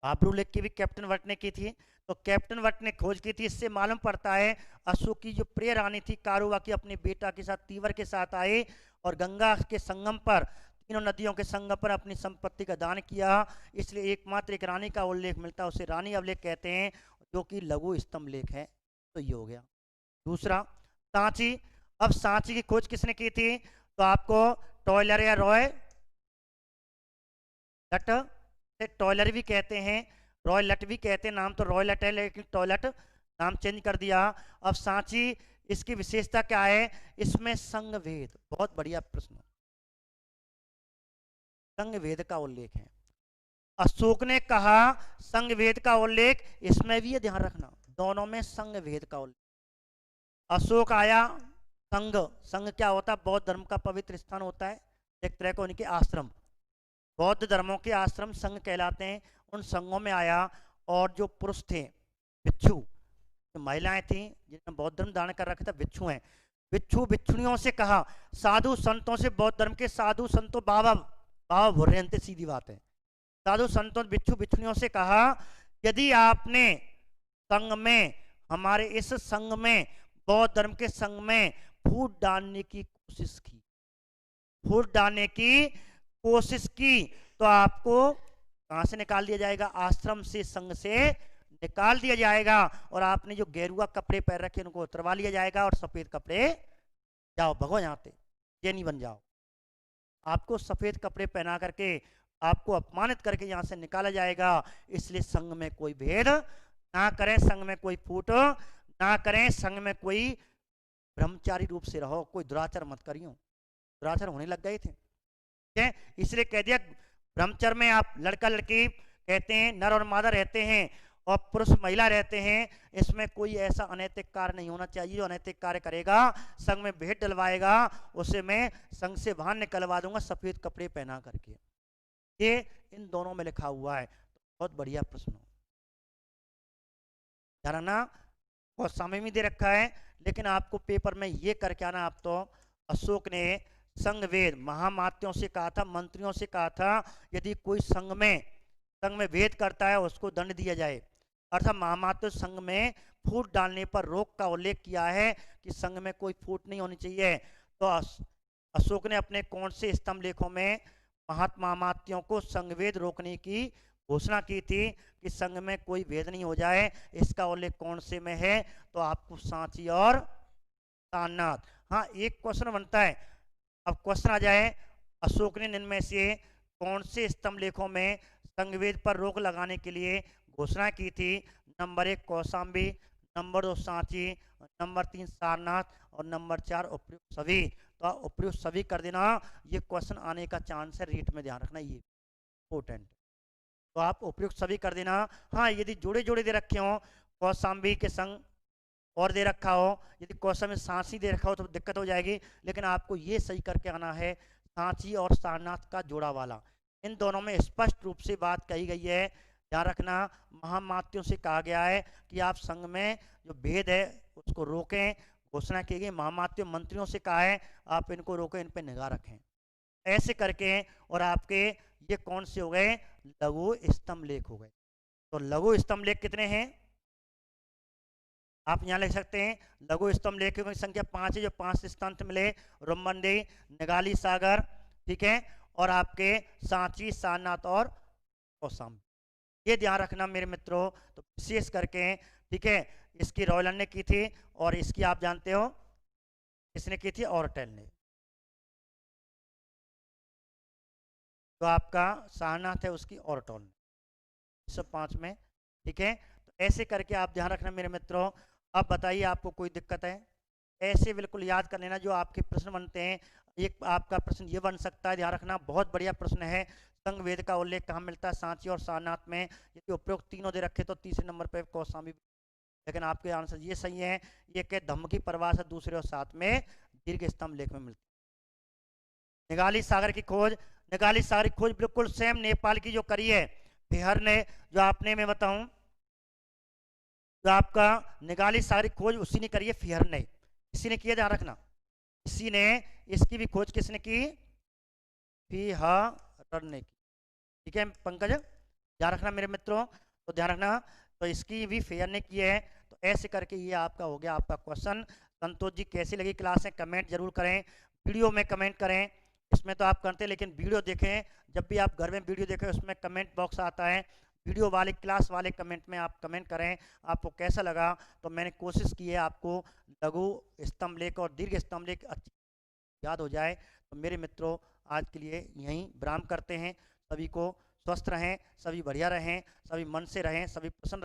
भाब्रू लेक की भी कैप्टन वर्ट ने की थी। तो कैप्टन वट ने खोज की थी। इससे मालूम पड़ता है अशोक की जो प्रिय रानी थी कारुवाकी अपने बेटा के साथ तीवर के साथ आई और गंगा के संगम पर, तीनों नदियों के संगम पर अपनी संपत्ति का दान किया। इसलिए एकमात्र एक रानी का उल्लेख मिलता है, उसे रानी अभिलेख कहते हैं, जो कि लघु स्तंभ लेख है। तो ये हो गया। दूसरा, सांची। अब सांची की खोज किसने की थी? तो आपको टॉयलर या रॉय लट से टॉयलर भी कहते हैं, रॉय लट भी कहते हैं। नाम तो रॉय लट है लेकिन टॉयलेट नाम चेंज कर दिया। अब सांची, इसकी विशेषता क्या है? इसमें संघवेद, बहुत बढ़िया प्रश्न, संघवेद का उल्लेख है। अशोक ने कहा संघवेद का उल्लेख, इसमें भी ये ध्यान रखना, दोनों में संघवेद का उल्लेख। अशोक आया, संघ, संघ क्या होता है? बौद्ध धर्म का पवित्र स्थान होता है, एक तरह का उनके आश्रम, बौद्ध धर्मों के आश्रम संघ कहलाते हैं। उन संघों में आया और जो पुरुष थे भिक्षु, जो महिलाएं थी जिन्होंने बौद्ध धर्म धारण कर रखा था, भिक्षु हैं, भिक्षु भिक्षुणियों से कहा, साधु संतों से, बौद्ध धर्म के साधु संतों, बाबा बाबा भुर्रयंते, सीधी बात है, साधु संतों भिक्षु भिक्षुणियों से कहा, यदि आपने संघ में, हमारे इस संघ में, बौद्ध धर्म के संघ में फूट डालने की कोशिश की, फूट डालने की कोशिश की, तो आपको कहां से निकाल दिया जाएगा? आश्रम से, संघ से निकाल दिया जाएगा। और आपने जो गेरुआ कपड़े पहन रखे उनको उतरवा लिया जाएगा और सफेद कपड़े, जाओ भगो यहाँ से, ये नहीं बन जाओ। आपको सफेद कपड़े पहना करके आपको अपमानित करके यहाँ से निकाला जाएगा। इसलिए संघ में कोई भेद ना करें, संघ में कोई फूट ना करें, संघ में कोई ब्रह्मचारी रूप से रहो, कोई दुराचार मत करियो। दुराचार होने लग गए थे, इसलिए कह दिया ब्रह्मचर्य में आप लड़का लड़की कहते हैं, नर और मादा रहते हैं और पुरुष महिला रहते हैं। इसमें कोई ऐसा अनैतिक कार्य नहीं होना चाहिए। जो अनैतिक कार्य करेगा, संघ में भेद डलवाएगा, उसे मैं संघ से बाहर निकलवा दूंगा सफेद कपड़े पहना करके। ये इन दोनों में लिखा हुआ है। बहुत बढ़िया प्रश्न, ना बहुत समय में दे रखा है, लेकिन आपको पेपर में ये करके आना। आप तो अशोक ने संघवेद महामात्यों से कहा था, मंत्रियों से कहा था, यदि कोई संघ में भेद करता है उसको दंड दिया जाए। अर्थात महामात्य संघ में फूट डालने पर रोक का उल्लेख किया है कि संघ में कोई फूट नहीं होनी चाहिए। तो अशोक ने अपने कौन से स्तंभ लेखों में महामात्यों को संघवेद रोकने की घोषणा की थी कि संघ में कोई भेद नहीं हो जाए? इसका उल्लेख कौन से में है? तो आपको सांची और सारनाथ। हाँ, एक क्वेश्चन बनता है। अब क्वेश्चन आ जाए, अशोक ने इनमें से कौन से स्तंभ लेखों में संघवेद पर रोक लगाने के लिए घोषणा की थी? Number 1 Kaushambi, number 2 Sanchi, number 3 Sarnath और नंबर 4 उपयुक्त सभी। तो उपयुक्त सभी कर देना, ये क्वेश्चन आने का चांस है, रीट में ध्यान रखना, ये इंपॉर्टेंट। तो आप उपयुक्त सभी कर देना। हाँ, यदि जोड़े जोड़े दे रखे हो, कौशाम्बी के संग और दे रखा हो, यदि क्वेश्चन में सांची दे रखा हो तो दिक्कत हो जाएगी। लेकिन आपको ये सही करके आना है, सांची और सारनाथ का जोड़ा वाला। इन दोनों में स्पष्ट रूप से बात कही गई है, ध्यान रखना। महामात्यों से कहा गया है कि आप संघ में जो भेद है उसको रोकें, घोषणा की गई। महामात्यों मंत्रियों से कहा है आप इनको रोकें, इन पर निगाह रखें, ऐसे करके। और आपके ये कौन से हो गए? लघु स्तंभ लेख हो गए। तो लघु स्तंभ लेख कितने हैं? आप यहाँ लिख सकते हैं, लघु स्तंभ लेखों की संख्या 5 है, जो 5 स्थान मिले, रुम्बंदी, निगाली सागर, ठीक है, और आपके सांची, सारनाथ और कौशाम्बी। ये ध्यान रखना मेरे मित्रों। तो विशेष करके, ठीक है, इसकी रॉयलन ने की थी और इसकी आप जानते हो किसने की थी? ऑर्टेल ने। तो आपका सारनाथ है, उसकी ऑर्टोल ने, सब 5 में, ठीक है। तो ऐसे करके आप ध्यान रखना मेरे मित्रों। अब बताइए आपको कोई दिक्कत है? ऐसे बिल्कुल याद कर लेना जो आपके प्रश्न बनते हैं। एक आपका प्रश्न ये बन सकता है, ध्यान रखना, बहुत बढ़िया प्रश्न है, संघवेद का उल्लेख कहाँ मिलता है? सांची और सारनाथ में। यदि उपयुक्त तीनों दे रखे तो तीसरे नंबर पर कौशाम्बी। लेकिन आपके आंसर ये सही है, ये के धम्म की परिभाषा दूसरे और साथ में दीर्घ स्तंभ लेख में मिलती है। निगाली सागर की खोज, निगाली सागर की खोज बिल्कुल सेम नेपाल की जो करी है फिहर ने, जो आपने मैं बताऊं, जो आपका निगाली सागर की खोज उसी ने करी है, फिहर ने, इसी ने किया, ध्यान रखना, इसी ने। इसकी भी खोज किसने की? फिहर ने की, ठीक है पंकज, ध्यान रखना मेरे मित्रों। तो ध्यान रखना, तो इसकी भी फेयर ने की है। तो ऐसे करके ये आपका हो गया आपका क्वेश्चन। संतोष जी कैसी लगी क्लासें कमेंट जरूर करें, वीडियो में कमेंट करें। इसमें तो आप करते हैं लेकिन वीडियो देखें, जब भी आप घर में वीडियो देखें उसमें कमेंट बॉक्स आता है, वीडियो वाले क्लास वाले कमेंट में आप कमेंट करें आपको कैसा लगा। तो मैंने कोशिश की है आपको लघु स्तंभ लेख और दीर्घ स्तंभ लेख अच्छी याद हो जाए। तो मेरे मित्रों आज के लिए यहीं विराम करते हैं। सभी को स्वस्थ रहें, सभी बढ़िया रहें, सभी मन से रहें, सभी प्रसन्न